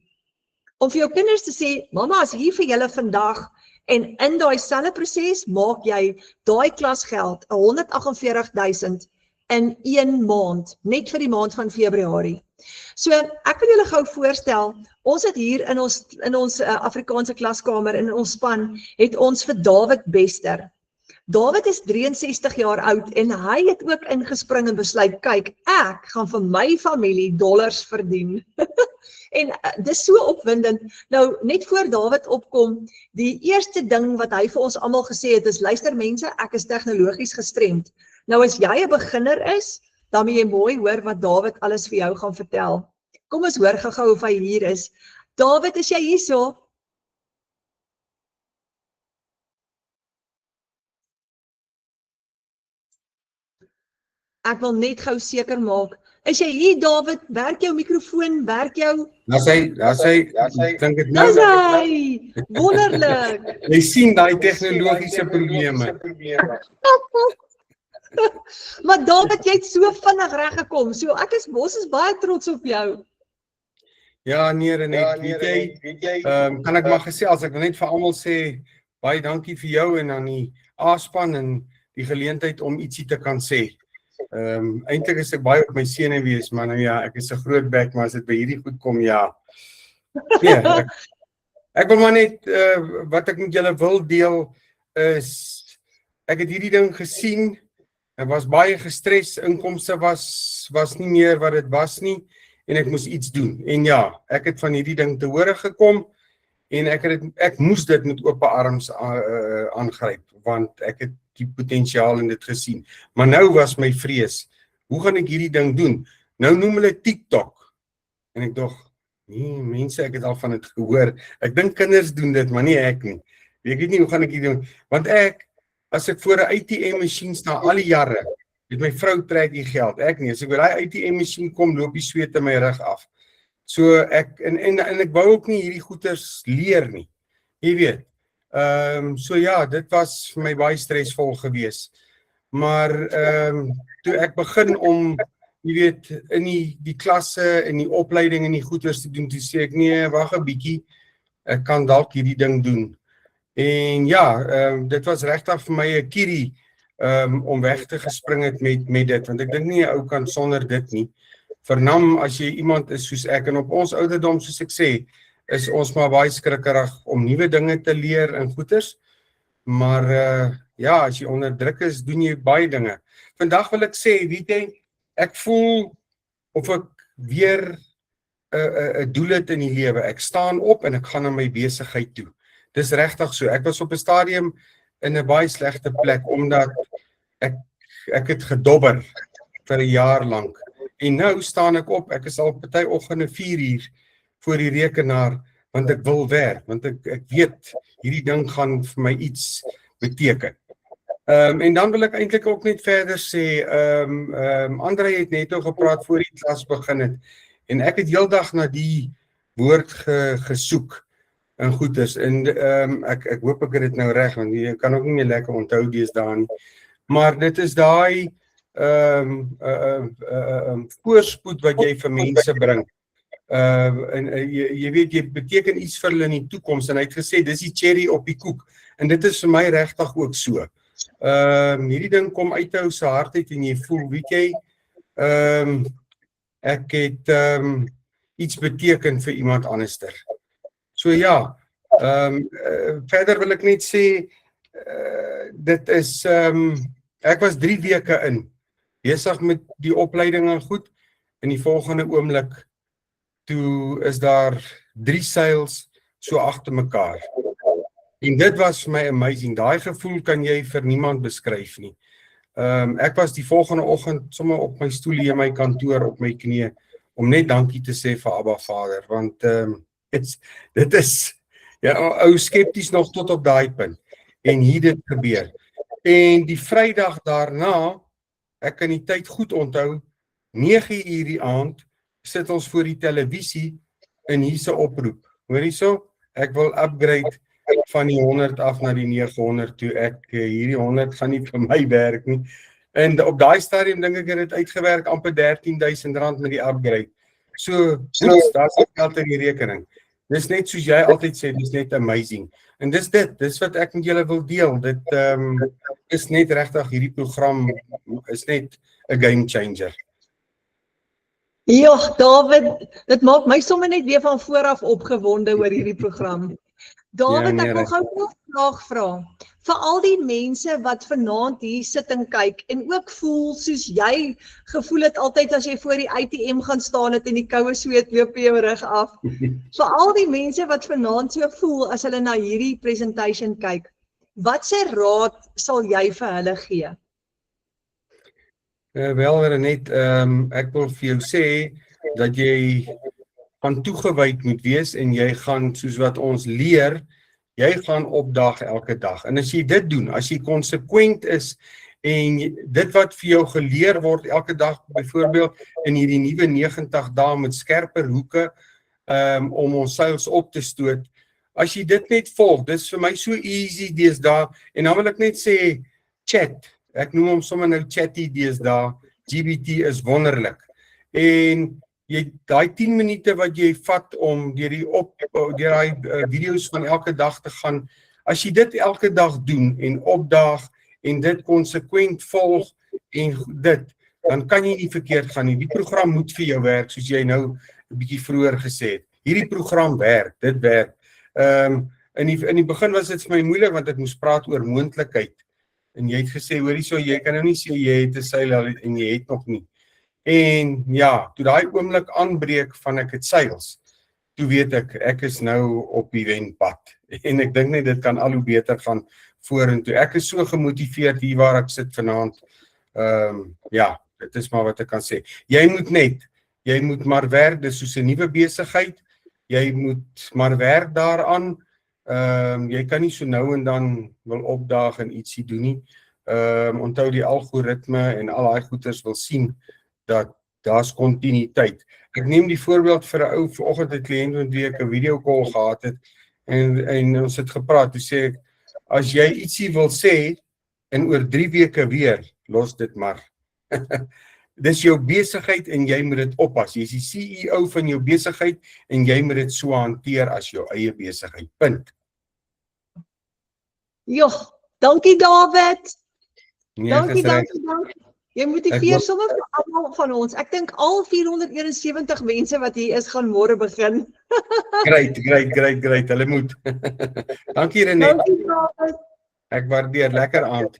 Om vir jou kinders te sê, mamma is hier vir julle vandag en in daai selfe proses maak jy daai klasgeld 148.000 in 1 maand, net vir die maand van Februarie. So ek wil julle gou voorstel, ons het hier in ons Afrikaanse klaskamer in ons span het ons vir David Bester. David is 63 jaar oud en hy het ook ingespring en besluit, kyk, ek gaan vir my familie dollars verdien. En dis so opwindend. Nou, net voor David opkom, die eerste ding wat hy vir ons almal gesê het is, luister mense, ek is tegnologies gestremd. Nou as jy 'n beginner is, dan moet jy mooi hoor wat David alles vir jou gaan vertel. Kom ons hoor gou-gou of hy hier is. David, is jy hierso? Ek wil net gou seker maak. Is jy hier, David? Werk jou mikrofoon, werk jou? As hy, ek dink dit nou. Is hy? Wonderlik. Jy sien daai tegnologiese probleme. Maar David, jy het so vinnig reggekom. So ons is baie trots op jou. Ja, nee, Renet, weet jy, kan ek maar gesels, ek wil net vir almal sê, baie dankie vir jou en aan die A-span en die geleentheid om ietsie te kan sê. Eintlik is ek baie op my sene wees, maar nou ja, ek is 'n groot bek, maar as dit by hierdie goed kom, ja. Nee, ek wil maar net, wat ek met julle wil deel, is, ek het hierdie ding gesien, ek was baie gestres, inkomste was nie meer wat dit was nie, en ek moes iets doen. En ja, ek het van hierdie ding te hore gekom, en ek moes dit met oop arms aangryp, want ek het die potensiaal in dit gesien. Maar nou was my vrees, hoe gaan ek hierdie ding doen? Nou noem hulle TikTok. En ek dog, nee mense, ek het al van dit gehoor. Ek dink kinders doen dit, maar nie ek nie. Ek weet nie, hoe gaan ek hierdie doen? Want as ek voor 'n ATM-masjien sta al die jare, het my vrou trek die geld, ek nie. As ek by daai ATM-masjien kom, loop die sweet in my rug af. So ek wou ook nie hierdie goeters leer nie. Jy weet. So ja, dit was vir my baie stresvol gewees. Maar toe ek begin om, jy weet, in die klasse, in die opleiding en die goeters te doen, toe sê ek, nee, wag 'n bietjie, ek kan dalk hierdie ding doen. En ja, dit was regtig vir my 'n kierie om weg te gespring het met dit, want ek dink nie 'n ou kan sonder dit nie. Vernam, as jy iemand is soos ek, en op ons ouderdom, soos ek sê, is ons maar baie skrikkerig om nuwe dinge te leer en goeters, maar ja, as jy onder druk is, doen jy baie dinge. Vandag wil ek sê, weet jy, ek voel of ek weer 'n doel het in die lewe. Ek staan op en ek gaan na my besigheid toe. Dis regtig so. Ek was op 'n stadium in 'n baie slegte plek, omdat ek het gedobber vir 'n jaar lank. En nou staan ek op, ek is al party oggende 4 uur voor die rekenaar, want ek wil werk, want ek weet, hierdie ding gaan vir my iets beteken. En dan wil ek eintlik ook net verder sê, André het net al gepraat voor die klas begin het, en ek het heeldag na die woord gesoek, en goeders, en ek hoop ek het dit nou reg, want jy kan ook nie meer lekker onthou deesdae nie, maar dit is daai voorspoed wat jy vir mense bring. En jy weet, jy beteken iets vir hulle in die toekoms, en hy het gesê, dis die cherry op die koek, en dit is vir my regtig ook so. Hierdie ding kom uit jou se hart uit, en jy voel, weet jy, ek het iets beteken vir iemand anderster. So ja, verder wil ek net sê, dit is, ek was 3 weke in, besig met die opleiding en goed, en die volgende oomblik, toe is daar 3 seils so agter mekaar. En dit was vir my amazing, daai gevoel kan jy vir niemand beskryf nie. Ek was die volgende oggend sommer op my stoel hier in my kantoor op my knieë, om net dankie te sê vir Abba Vader, want dit is, ja, ou skepties nog tot op daai punt, en hier dit gebeur. En die Vrydag daarna, ek kan die tyd goed onthou, 9:00 die aand sit ons voor die televisie in hierse oproep. Hoor hierso, ek wil upgrade van die 100 af na die 900 toe. Hierdie 100 gaan nie vir my werk nie. En op daai stadium dink ek het dit uitgewerk amper R13,000 met die upgrade. So daar's geld in die rekening. Dis net soos jy altyd sê, dis net amazing. En dis wat ek met julle wil deel. Dit is net regtig, hierdie program is net 'n game changer. Ja, David, dit maak my sommer net weer van vooraf opgewonde oor hierdie program. David, ek wil gou 'n vraag vra. Vir al die mense wat vanaand hier sit en kyk en ook voel soos jy gevoel het altyd as jy voor die ATM gaan staan het en die koue sweet loop jou rug af. Vir al die mense wat vanaand so voel as hulle na hierdie presentation kyk, wat se raad sal jy vir hulle gee? Wel, Renet, ek wil vir jou sê dat jy gaan toegewyd moet wees en jy gaan, soos wat ons leer, jy gaan opdag elke dag. En as jy dit doen, as jy konsekwent is en dit wat vir jou geleer word elke dag, byvoorbeeld in hierdie nuwe 90 dae met skerper hoeke om ons seils op te stoot, as jy dit net volg, dis vir my so easy deesdae, en dan wil ek net sê, chat, ek noem hom sommer nou chatty deesdae, GBT is wonderlik, en jy daai 10 minute wat jy vat om deur daai video's van elke dag te gaan, as jy dit elke dag doen en opdaag en dit konsekwent volg en dit, dan kan jy nie verkeerd gaan nie. Die program moet vir jou werk, soos jy nou 'n bietjie vroeër gesê het. Hierdie program werk, dit werk. In die begin was dit vir my moeilik want ek moes praat oor moontlikheid. En jy het gesê, hoor hierso, jy kan nou nie sê jy het 'n seil en jy het nog nie. En ja, toe daai oomblik aanbreek van ek het seils, toe weet ek is nou op die wenpad. En ek dink net dit kan al hoe beter gaan vorentoe. Ek is so gemotiveerd hier waar ek sit vanaand. Ja, dit is maar wat ek kan sê. Jy moet maar werk, dis soos 'n nuwe besigheid. Jy moet maar werk daaraan. Jy kan nie so nou en dan wil opdaag en ietsie doen nie. Onthou die algoritme en al daai goeters wil sien dat daar's kontinuïteit. Ek neem die voorbeeld vir 'n ou vanoggend 'n kliënt met wie ek 'n video call gehad het en ons het gepraat. Toe sê ek, as jy ietsie wil sê en oor 3 weke weer, los dit maar. Dis jou besigheid en jy moet dit oppas. Jy is die CEO van jou besigheid en jy moet dit so hanteer as jou eie besigheid. Punt. Ja, dankie David. Nee, Dankie. Jy motiveer sommer vir almal van ons. Ek dink al 471 mense wat hier is, gaan môre begin. Great. Hulle moet. Dankie Renet. Dankie David. Ek waardeer, lekker aand.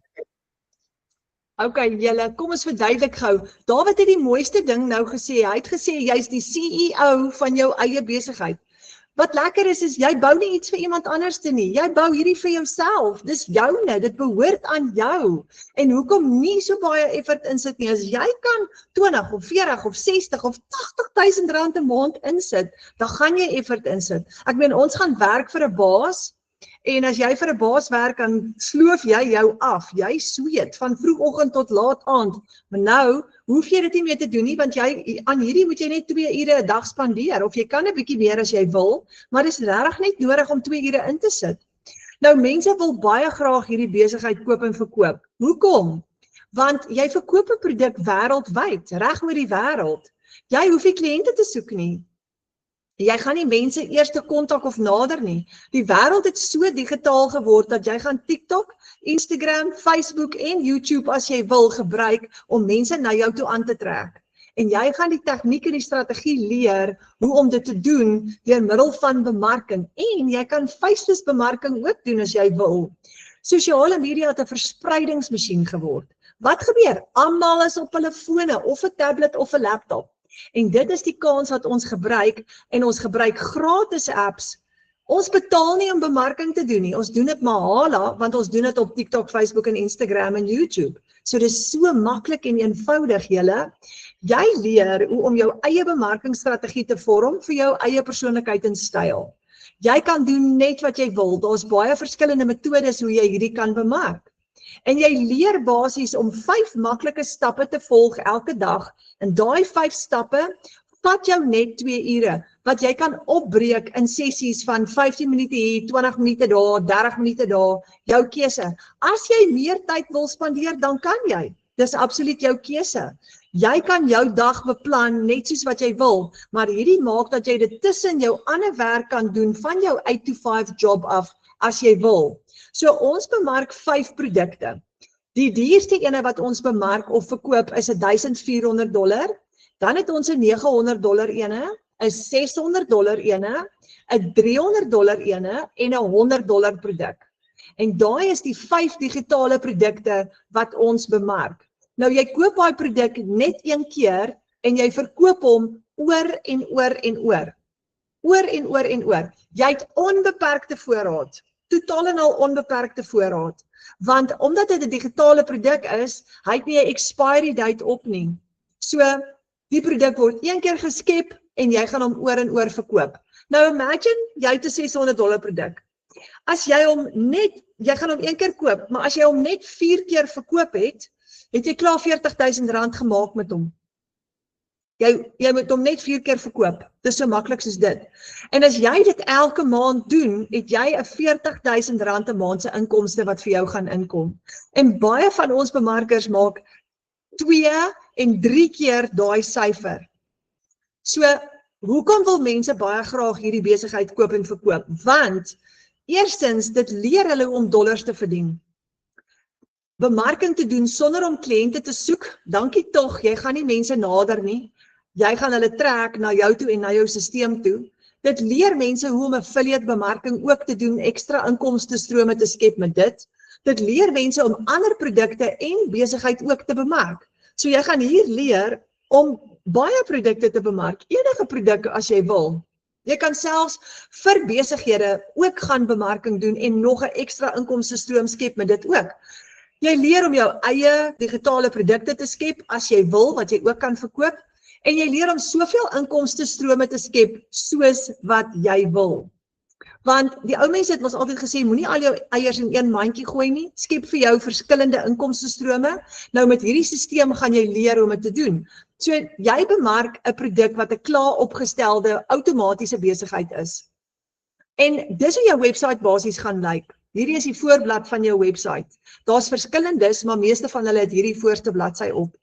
Okay, julle, kom ons verduidelik gou. David het die mooiste ding nou gesê. Hy het gesê jy's die CEO van jou eie besigheid. Wat lekker is jy bou nie iets vir iemand anders nie. Jy bou hierdie vir jouself. Dis joune, dit behoort aan jou. En hoekom nie so baie effort insit nie? As jy kan 20 of 40 of 60 of 80.000 rand 'n maand insit, dan gaan jy effort insit. Ek meen, ons gaan werk vir 'n baas. En as jy vir 'n baas werk, dan sloof jy jou af. Jy sweet van vroegoggend tot laat aand. Maar nou hoef jy dit nie meer te doen nie, want aan hierdie moet jy net 2 ure 'n dag spandeer. Of jy kan 'n bietjie meer as jy wil, maar dis regtig net nodig om 2 ure in te sit. Nou mense wil baie graag hierdie besigheid koop en verkoop. Hoekom? Want jy verkoop 'n produk wêreldwyd, reg oor die wêreld. Jy hoef nie kliënte te soek nie. Jy gaan nie mense eers te kontak of nader nie. Die wêreld het so digitaal geword dat jy gaan TikTok, Instagram, Facebook en YouTube as jy wil gebruik om mense na jou toe aan te trek. En jy gaan die tegniek en die strategie leer hoe om dit te doen deur middel van bemarking. En jy kan face-to-face bemarking ook doen as jy wil. Sosiale media het 'n verspreidingsmasjien geword. Wat gebeur? Almal is op hulle fone of 'n tablet of 'n laptop. En dit is die kans wat ons gebruik, en ons gebruik gratis apps. Ons betaal nie om bemarking te doen nie, ons doen dit maar hala, want ons doen dit op TikTok, Facebook en Instagram en YouTube. So dit is so maklik en eenvoudig julle. Jy leer hoe om jou eie bemarkingsstrategie te vorm vir jou eie persoonlikheid en styl. Jy kan doen net wat jy wil, daar's baie verskillende metodes hoe jy hierdie kan bemark. En jy leer basies om 5 maklike stappe te volg elke dag. En daai 5 stappe vat jou net 2 ure, wat jy kan opbreek in sessies van 15 minute hier, 20 minute daar, 30 minute daar, jou keuse. As jy meer tyd wil spandeer, dan kan jy. Dis absoluut jou keuse. Jy kan jou dag beplan net soos wat jy wil, maar hierdie maak dat jy dit tussen jou ander werk kan doen van jou 8 to 5 job af as jy wil. So ons bemark 5 produkte. Die duurste ene wat ons bemark of verkoop is $1,400, dan het ons 'n $900 ene, 'n $600 ene, 'n $300 ene en 'n $100 produk. En daai is die 5 digitale produkte wat ons bemark. Nou jy koop daai produk net een keer en jy verkoop hom oor en oor en oor. Oor en oor en oor. Jy het onbeperkte voorraad. Totaal en al onbeperkte voorraad. Want omdat dit 'n digitale produk is, hy het nie 'n expiry date op nie. So die produk word een keer geskep en jy gaan hom oor en oor verkoop. Nou imagine jy het 'n $600 produk. As jy gaan hom een keer koop, maar as jy hom net 4 keer verkoop het jy klaar R40,000 gemaak met hom. Jy moet hom net 4 keer verkoop. Dis so maklik soos dit. En as jy dit elke maand doen, het jy 'n R40,000 'n maand se inkomste wat vir jou gaan inkom. En baie van ons bemarkers maak 2 en 3 keer daai syfer. So, hoekom wil mense baie graag hierdie besigheid koop en verkoop? Want eerstens, dit leer hulle om dollars te verdien. Bemarking te doen sonder om kliënte te soek, dankie tog, jy gaan nie mense nader nie. Jy gaan hulle trek na jou toe en na jou stelsel toe. Dit leer mense hoe om affiliate bemarking ook te doen, ekstra inkomste strome te skep met dit. Dit leer mense om ander produkte en besigheid ook te bemark. So jy gaan hier leer om baie produkte te bemark, enige produkte as jy wil. Jy kan selfs vir besighede ook gaan bemarking doen en nog 'n ekstra inkomste stroom skep met dit ook. Jy leer om jou eie digitale produkte te skep as jy wil, wat jy ook kan verkoop. En jy leer om soveel inkomste strome te skep soos wat jy wil. Want die ou mense het ons altyd gesê, moenie al jou eiers in een mandjie gooi nie, skep vir jou verskillende inkomste strome. Nou met hierdie stelsel gaan jy leer om dit te doen. So jy bemark 'n produk wat 'n klaar opgestelde outomatiese besigheid is. En dis hoe jou webwerf basies gaan lyk. Hierdie is die voorblad van jou webwerf. Daar's verskillendes, maar meeste van hulle het hierdie voorste bladsy op.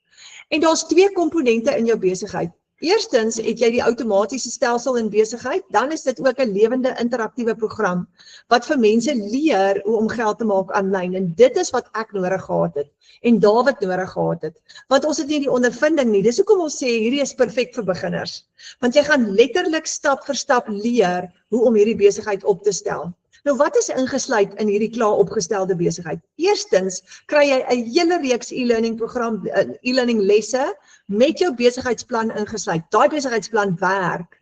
En daar's 2 komponente in jou besigheid. Eerstens het jy die outomatiese stelsel in besigheid, dan is dit ook 'n lewende interaktiewe program wat vir mense leer hoe om geld te maak aanlyn. En dit is wat ek nodig gehad het en David nodig gehad het. Want ons het nie die ondervinding nie. Dis hoekom ons sê hierdie is perfek vir beginners. Want jy gaan letterlik stap vir stap leer hoe om hierdie besigheid op te stel. Nou wat is ingesluit in hierdie klaar opgestelde besigheid? Eerstens kry jy 'n hele reeks e-learning program, e-learning lesse met jou besigheidsplan ingesluit. Daai besigheidsplan werk.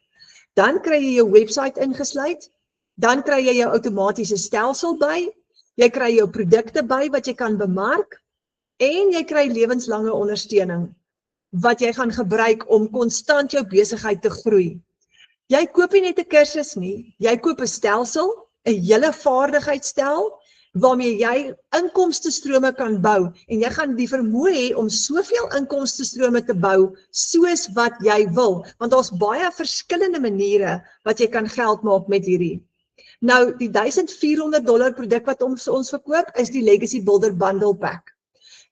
Dan kry jy jou webwerf ingesluit, dan kry jy jou outomatiese stelsel by, jy kry jou produkte by wat jy kan bemark en jy kry lewenslange ondersteuning wat jy gaan gebruik om konstant jou besigheid te groei. Jy koop nie net 'n kursus nie, jy koop 'n stelsel, 'n hele vaardigheidsstel waarmee jy inkomste strome kan bou en jy gaan die vermoë hê om soveel inkomste strome te bou soos wat jy wil, want daar's baie verskillende maniere wat jy kan geld maak met hierdie. Nou die $1,400 produk wat ons verkoop is die Legacy Builder Bundle Pack.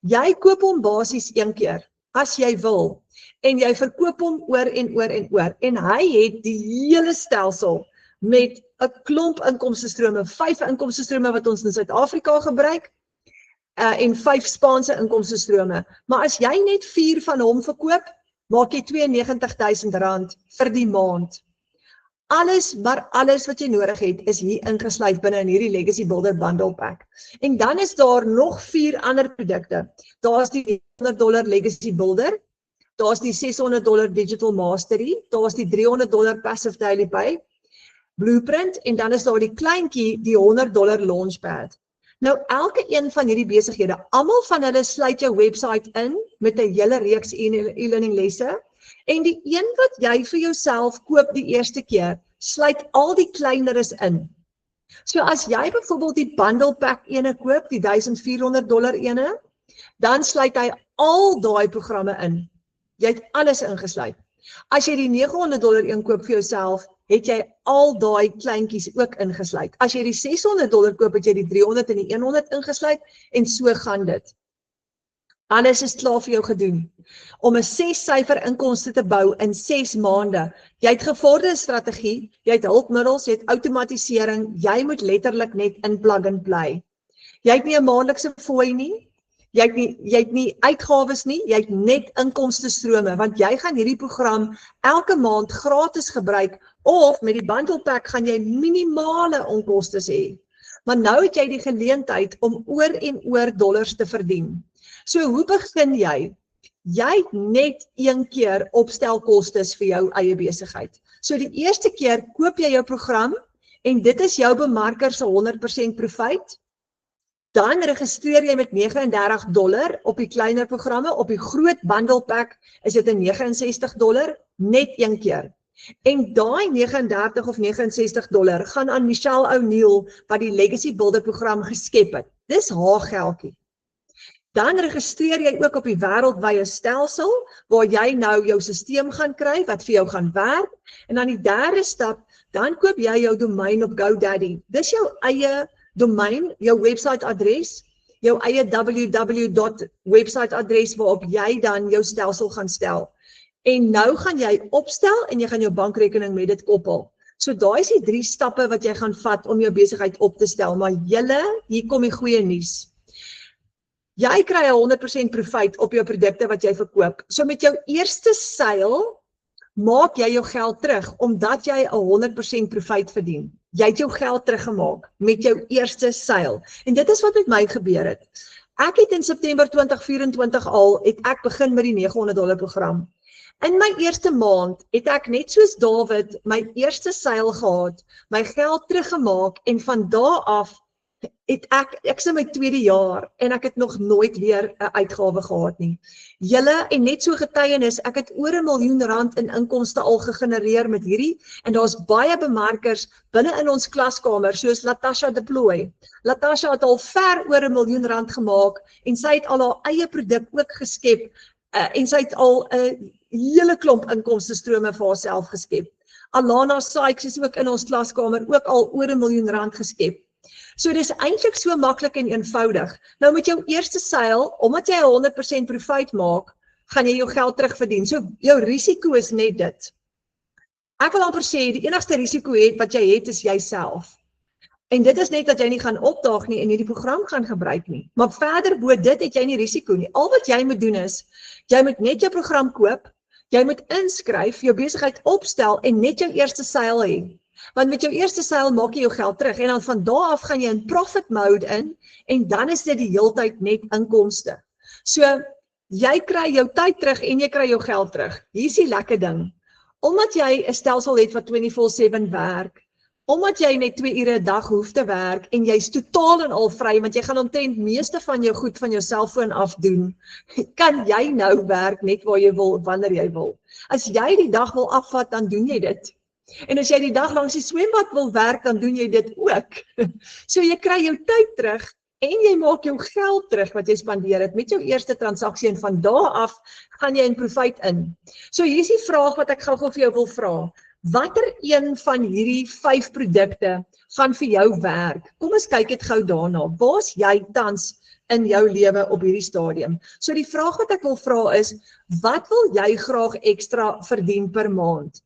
Jy koop hom basies een keer as jy wil en jy verkoop hom oor en oor en oor en hy het die hele stelsel met 'n klomp inkomstestrome, 5 inkomstestrome wat ons in Suid-Afrika gebruik en 5 Spaanse inkomstestrome. Maar as jy net 4 van hom verkoop, maak jy R92,000 vir die maand. Maar alles wat jy nodig het is hier ingesluit binne in hierdie Legacy Builder Bundle Pack. En dan is daar nog 4 ander produkte. Daar's die $100 Legacy Builder, daar's die $600 Digital Mastery, daar's die $300 Passive Daily Pay, Blueprint en dan is daar die kleintjie, die $100 Launchpad. Nou elke een van hierdie besighede, almal van hulle sluit jou webwerf in met 'n hele reeks e-learning lesse en die een wat jy vir jouself koop die eerste keer, sluit al die kleineres in. So as jy byvoorbeeld die bundle pack ene koop, die $1400 ene, dan sluit hy al daai programme in. Jy het alles ingesluit. As jy die $900 een koop vir jouself, het jy al daai kleintjies ook ingesluit. As jy die $600 koop, het jy die 300 en die 100 ingesluit en so gaan dit. Alles is klaar vir jou gedoen. Om 'n 6-syfer inkomste te bou in 6 maande. Jy het gevorderde strategie, jy het hulpmiddels, jy het outomatisering, jy moet letterlik net in plug and play. Jy het nie 'n maandelikse fooi nie, jy het nie uitgawes nie, jy het net inkomstestrome, want jy gaan hierdie program elke maand gratis gebruik, of met die bundle pack gaan jy minimale onkoste hê. Maar nou het jy die geleentheid om oor en oor dollars te verdien. So hoe begin jy? Jy het net een keer opstelkostes vir jou eie besigheid. So die eerste keer koop jy jou program en dit is jou bemarker se 100% profijt. Dan registreer jy met $39 op die kleiner programme, op die groot bundle pack is dit $69, net een keer. En daai $39 of $69 gaan aan Michelle O'Neill wat die Legacy Builder program geskep het. Dis haar geldjie. Dan registreer jy ook op die wêreldwye stelsel waar jy nou jou stelsel gaan kry wat vir jou gaan werk. En dan die derde stap, dan koop jy jou domein op GoDaddy. Dis jou eie domein, jou website adres, jou eie www.website adres waarop jy dan jou stelsel gaan stel. En nou gaan jy opstel en jy gaan jou bankrekening met dit koppel. So daai is die 3 stappe wat jy gaan vat om jou besigheid op te stel. Maar hier kom die goeie nuus. Jy kry 100% profijt op jou produkte wat jy verkoop. So met jou eerste seil maak jy jou geld terug, omdat jy 100% profijt verdien. Jy het jou geld teruggemaak met jou eerste seil. En dit is wat met my gebeur het. Ek het in September 2024 het ek begin met die $900 program. In my eerste maand het ek net soos David my eerste seil gehad, my geld teruggemaak en van daar af het ek is in my 2de jaar en ek het nog nooit weer 'n uitgawe gehad nie. Julle en net so getuienis, ek het oor R1 miljoen in inkomste al gegenereer met hierdie en daar's baie bemarkers binne in ons klaskamer soos Latasha Deploy. Latasha het al ver oor R1 miljoen gemaak en sy het al haar eie produk ook geskep en sy het al 'n hele klomp inkomstestrome vir haarself geskep. Alana Sykes is ook in ons klaskamer ook al oor R1 miljoen geskep. So dis eintlik so maklik en eenvoudig. Nou met jou eerste seil, omdat jy 100% profijt maak, gaan jy jou geld terugverdien. So jou risiko is net dit. Ek wil amper sê, die enigste risiko wat jy het is jouself. En dit is net dat jy nie gaan opdaag nie en nie die program gaan gebruik nie. Maar verder bo dit het jy nie risiko nie. Al wat jy moet doen is, jy moet net jou program koop, jy moet inskryf, jou besigheid opstel en net jou eerste seil hê. Want met jou eerste seil maak jy jou geld terug en dan van daar af gaan jy in profit mode in en dan is dit die heeltyd net inkomste. So, jy kry jou tyd terug en jy kry jou geld terug. Hier is die lekker ding. Omdat jy 'n stelsel het wat 24/7 werk, omdat jy net 2 ure 'n dag hoef te werk en jy's totaal en al vry, want jy gaan omtrent meeste van jou goed van jou selfoon af doen, kan jy nou werk net waar jy wil, wanneer jy wil. As jy die dag wil afvat, dan doen jy dit. En as jy die dag langs die swembad wil werk, dan doen jy dit ook. So jy kry jou tyd terug en jy maak jou geld terug wat jy spandeer het met jou eerste transaksie en van daar af gaan jy in profijt in. So hier is die vraag wat ek gou vir jou wil vra. Watter een van hierdie 5 produkte gaan vir jou werk? Kom ons kyk dit gou daarna. Waar's jy tans in jou lewe op hierdie stadium? So die vraag wat ek wil vra is, wat wil jy graag ekstra verdien per maand?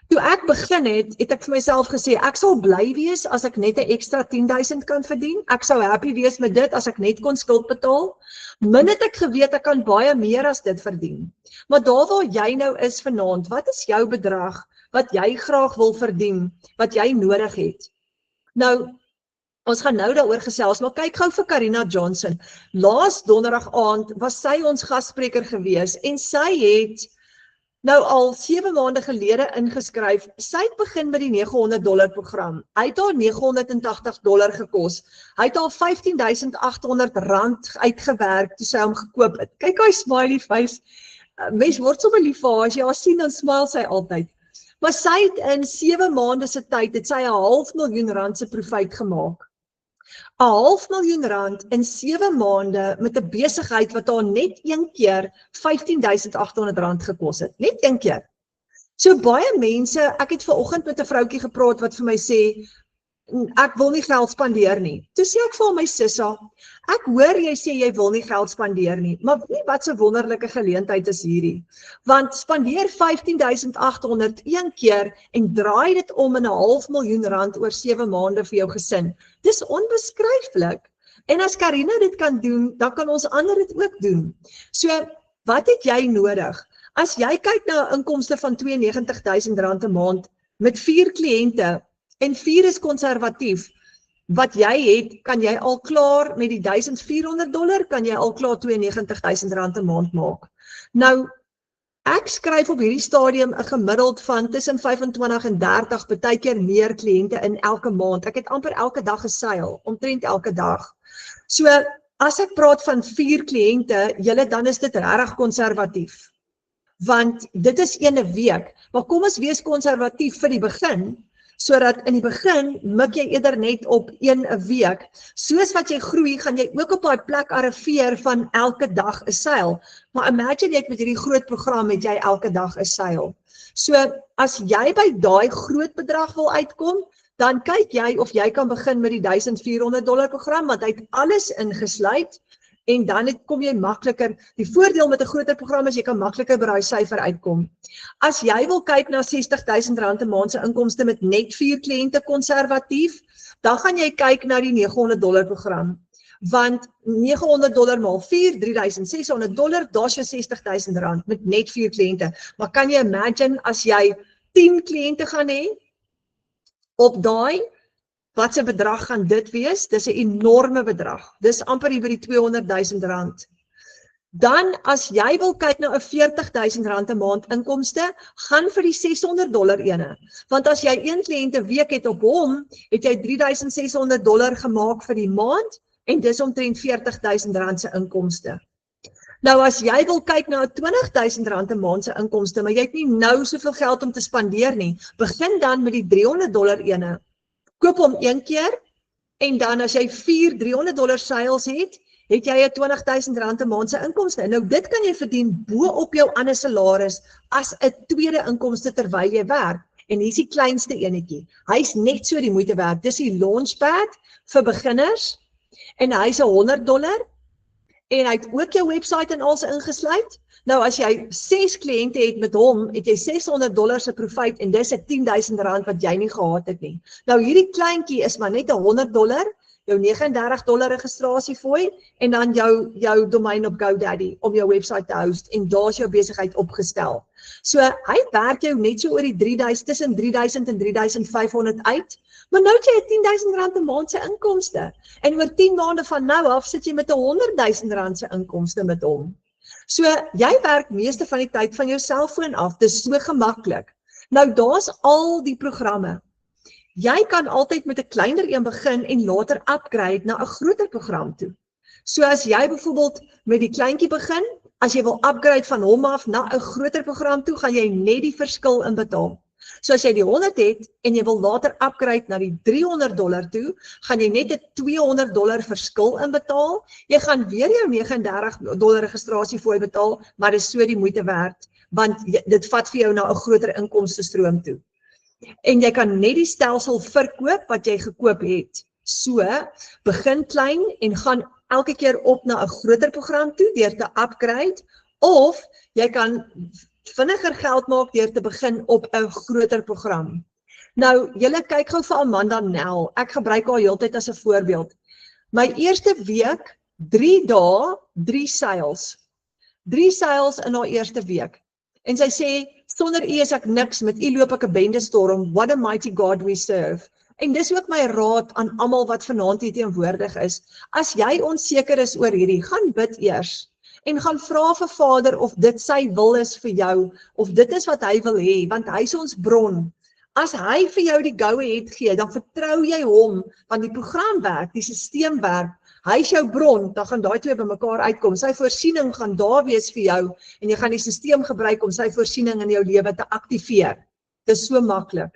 Toe ek begin het ek vir myself gesê, ek sal bly wees as ek net 'n ekstra 10,000 kan verdien. Ek sou happy wees met dit as ek net kon skuld betaal. Min het ek geweet ek kan baie meer as dit verdien. Maar daar waar jy nou is vanaand, wat is jou bedrag wat jy graag wil verdien, wat jy nodig het? Nou, ons gaan nou daaroor gesels, maar kyk gou vir Karina Johnson. Laas donderdag aand was sy ons gasspreker gewees en sy het nou al 7 maande gelede ingeskryf. Sy het begin met die $900 program. Hy het haar $980 gekos. Hy het al R15,800 uitgewerk toe sy hom gekoop het. Kyk hy smiley face. Mens word sommer lief vir haar, as jy haar sien dan smile sy altyd. Maar sy het in 7 maande se tyd het sy 'n R500.000 se profiet gemaak. R500.000 in 7 maande met 'n besigheid wat haar net een keer R15.800 gekos het. Net een keer. So baie mense, ek het vanoggend met 'n vroutjie gepraat wat vir my sê, ek wil nie geld spandeer nie. Toe sê ek vir my sissa, ek hoor jy sê jy wil nie geld spandeer nie, maar weet wat so wonderlike geleentheid is hierdie. Want spandeer R15.800 een keer en draai dit om in R500.000 oor 7 maande vir jou gesin. Dis onbeskryflik. En as Karina dit kan doen, dan kan ons ander dit ook doen. So, wat het jy nodig? As jy kyk na 'n inkomste van R92.000 'n maand met 4 kliënte en 4 is konservatief, wat jy het, kan jy al klaar met die $1,400, kan jy al klaar R92.000 'n maand maak. Nou, ek skryf op hierdie stadium 'n gemiddeld van tussen 25 en 30, baie keer meer kliënte in elke maand. Ek het amper elke dag geseil, omtrent elke dag. So, as ek praat van 4 kliënte, julle dan is dit regtig konservatief. Want dit is 1 week, maar kom ons wees konservatief vir die begin, sodat in die begin mik jy eerder net op 1 'n week. Soos wat jy groei, gaan jy ook op daai plek arriveer van elke dag 'n seil. Maar imagine jy met hierdie groot program het jy elke dag 'n seil. So as jy by daai groot bedrag wil uitkom, dan kyk jy of jy kan begin met die $1,400 program, want hy het alles ingesluit. En dan kom jy makliker, die voordeel met 'n groter program is jy kan makliker by daai syfer uitkom. As jy wil kyk na R60.000 'n maand se inkomste met net 4 kliënte konservatief, dan gaan jy kyk na die $900 program. Want $900 maal 4, $3,600, daar's jou R60.000 met net 4 kliënte. Maar kan jy imagine as jy 10 kliënte gaan hê op daai, wat se bedrag gaan dit wees? Dis 'n enorme bedrag. Dis amper hier by die R200.000. Dan as jy wil kyk na 'n R40.000 'n maand inkomste, gaan vir die $600 ene. Want as jy 1 kliënt 'n week het op hom, het jy $3,600 gemaak vir die maand en dis omtrent R40.000 se inkomste. Nou as jy wil kyk na 'n R20.000 'n maand se inkomste, maar jy het nie nou soveel geld om te spandeer nie, begin dan met die $300 ene. Koop hom 1 keer en dan as jy 4 $300 sales het, het jy 'n R20.000 'n maand se inkomste. Nou dit kan jy verdien bo op jou ander salaris as 'n tweede inkomste terwyl jy werk. En hier is die kleinste enetjie. Hy's net so die moeite werd. Dis die Launchpad vir beginners en hy's $100 en hy het ook jou website en alles ingesluit. Nou as jy 6 kliënte het met hom, het jy $600 se profiet en dis 'n R10.000 wat jy nie gehad het nie. Nou hierdie kleintjie is maar net $100, jou $39 registrasiefooi en dan jou domein op GoDaddy om jou website te host en daar's jou besigheid opgestel. So hy werk jou net so oor die 3,000 tussen 3,000 en 3,500 uit. Maar nou het jy R10.000 'n maand se inkomste. En oor 10 maande van nou af sit jy met R100.000 se inkomste met hom. So jy werk meeste van die tyd van jou selfoon af. Dis so gemaklik. Nou daar's al die programme. Jy kan altyd met 'n kleiner een begin en later upgrade na 'n groter program toe. So as jy byvoorbeeld met die kleintjie begin, as jy wil upgrade van hom af na 'n groter program toe, gaan jy net die verskil inbetaal. So as jy die 100 het en jy wil later upgrade na die $300 toe, gaan jy net 'n $200 verskil inbetaal. Jy gaan weer jou $39 registrasiefooi betaal, maar dis so die moeite werd, want dit vat vir jou na 'n groter inkomstestroom toe. En jy kan net die stelsel verkoop wat jy gekoop het. So, begin klein en gaan elke keer op na 'n groter program toe deur te upgrade, of jy kan vinniger geld maak deur te begin op 'n groter program. Nou, julle kyk gou vir Amanda Nel. Ek gebruik haar heeltyd as 'n voorbeeld. My eerste week, 3 dae, 3 sales. 3 sales in haar eerste week. En sy sê, sonder u is ek niks, met u loop ek 'n bendestorm, what a mighty God we serve. En dis ook my raad aan almal wat vanaand hier teenwoordig is. As jy onseker is oor hierdie, gaan bid eers. En gaan vra vir Vader of dit sy wil is vir jou, of dit is wat hy wil hê, want hy is ons bron. As hy vir jou die go-ahead gee, dan vertrou jy hom, want die program werk, die stelsel werk, hy is jou bron, dan gaan daai twee by mekaar uitkom. Sy voorsiening gaan daar wees vir jou, en jy gaan die stelsel gebruik om sy voorsiening in jou lewe te aktiveer. Dis so maklik.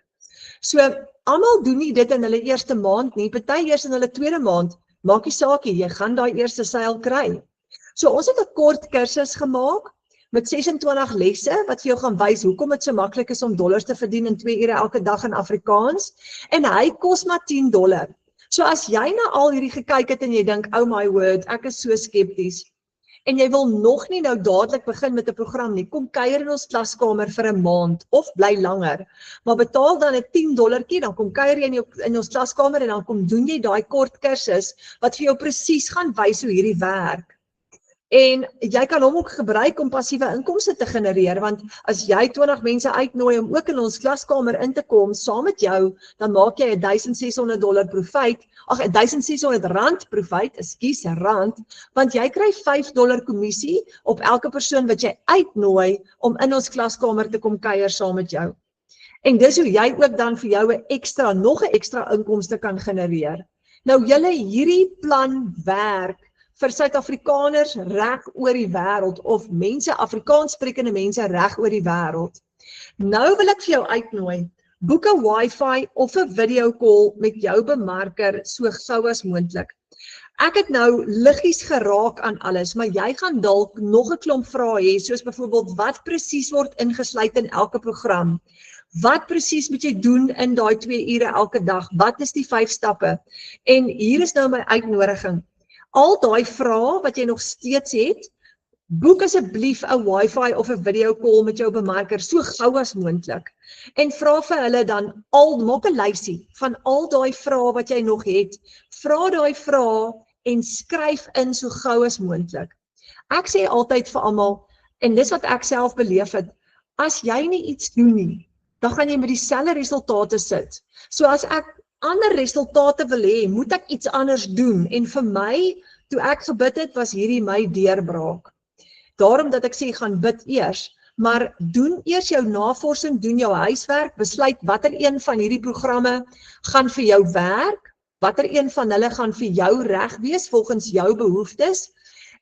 So, almal doen nie dit in hulle eerste maand nie, party eers in hulle tweede maand, maak nie saak nie, jy gaan daai eerste seil kry. So, ons het 'n kort kursus gemaak, met 26 lesse, wat vir jou gaan wys hoekom dit so maklik is om dollars te verdien in 2 ure elke dag in Afrikaans, en hy kos maar $10. So as jy na al hierdie gekyk het en jy dink, oh my word, ek is so skepties, en jy wil nog nie nou dadelik begin met 'n program nie, kom kuier in ons klaskamer vir 'n maand, of bly langer, maar betaal dan 'n $10, dan kom kuier jy in ons klaskamer en dan kom doen jy daai kort kursus, wat vir jou presies gaan wys hoe hierdie werk. En jy kan hom ook gebruik om passiewe inkomste te genereer, want as jy 20 mense uitnooi om ook in ons klaskamer in te kom, saam met jou, dan maak jy $1,600 profijt, R1,600 profijt, rand, want jy kry $5 kommissie op elke persoon wat jy uitnooi om in ons klaskamer te kom kuier saam met jou. En dis hoe jy ook dan vir jou nog 'n ekstra inkomste kan genereer. Nou julle, hierdie plan werk vir Suid-Afrikaners reg oor die wêreld, of Afrikaans sprekende mense reg oor die wêreld. Nou wil ek vir jou uitnooi, boek 'n Wi-Fi of 'n video call met jou bemarker so gou as moontlik. Ek het nou liggies geraak aan alles, maar jy gaan dalk nog 'n klomp vrae hê, soos byvoorbeeld, wat presies word ingesluit in elke program? Wat presies moet jy doen in daai 2 ure elke dag? Wat is die 5 stappe? En hier is nou my uitnodiging. Al daai vrae wat jy nog steeds het, boek asseblief 'n Wi-Fi of 'n video call met jou bemarker so gou as moontlik. En vra vir hulle dan maak 'n lysie van al daai vrae wat jy nog het. Vra daai vrae en skryf in so gou as moontlik. Ek sê altyd vir almal, en dis wat ek self beleef het, as jy nie iets doen nie, dan gaan jy met dieselfde resultate sit. So as ek ander resultate wil hê, moet ek iets anders doen, en vir my, toe ek gebid het, was hierdie my deurbraak. Daarom dat ek sê, gaan bid eers, maar doen eers jou navorsing, doen jou huiswerk, besluit watter een van hierdie programme gaan vir jou werk, watter een van hulle gaan vir jou reg wees, volgens jou behoeftes,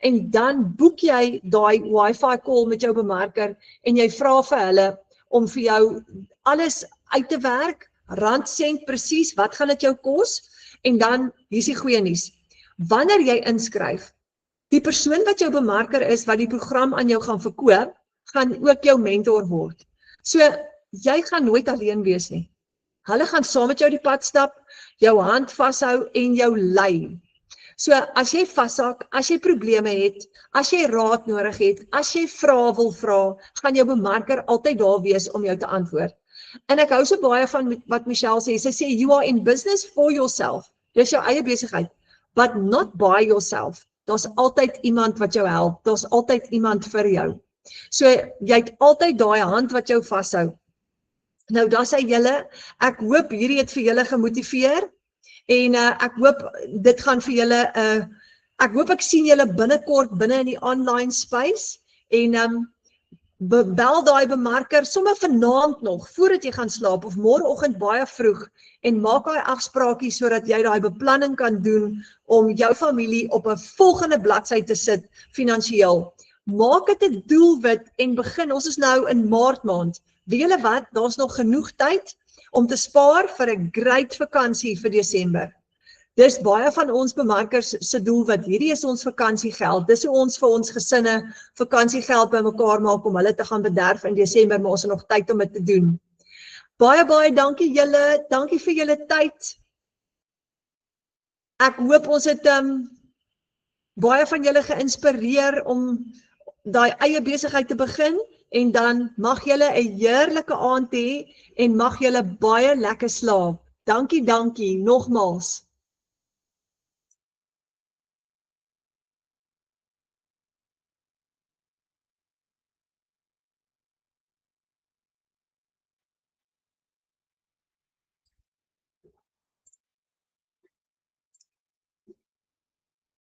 en dan boek jy daai Wi-Fi call met jou bemarker, en jy vra vir hulle om vir jou alles uit te werk, rand, sent presies, wat gaan dit jou kos? En dan, hier is die goeie nuus. Wanneer jy inskryf, die persoon wat jou bemarker is, wat die program aan jou gaan verkoop, gaan ook jou mentor word. So, jy gaan nooit alleen wees nie. Hulle gaan saam met jou die pad stap, jou hand vashou en jou lei. So, as jy vashak, as jy probleme het, as jy raad nodig het, as jy vrae wil vra, gaan jou bemarker altyd daar wees om jou te antwoord. En ek hou so baie van wat Michelle sê, sy sê, you are in business for yourself. Dis jou eie besigheid, but not by yourself. Daar's altyd iemand wat jou help, daar's altyd iemand vir jou. So, jy het altyd daai hand wat jou vashou. Nou, daar sê julle, ek hoop hierdie het vir julle gemotiveer, en ek hoop dit gaan vir julle, ek hoop ek sien julle binnekort binne in die online space, en bel daai bemarker sommer vanaand nog, voordat jy gaan slaap, of môreoggend baie vroeg, en maak daai afspraakie sodat jy daai beplanning kan doen om jou familie op 'n volgende bladsy te sit finansiëel. Maak dit 'n doelwit en begin. Ons is nou in Maart maand. Weet julle wat? Daar's nog genoeg tyd om te spaar vir 'n great vakansie vir Desember. Dis baie van ons bemarkers se doelwit. Hierdie is ons vakansiegeld. Dis hoe ons vir ons gesinne vakansiegeld bymekaar maak om hulle te gaan bederf in Desember, maar ons het nog tyd om dit te doen. Baie dankie julle. Dankie vir julle tyd. Ek hoop ons het baie van julle geïnspireer om daai eie besigheid te begin, en dan mag julle 'n heerlike aand hê en mag julle baie lekker slaap. Dankie, nogmaals.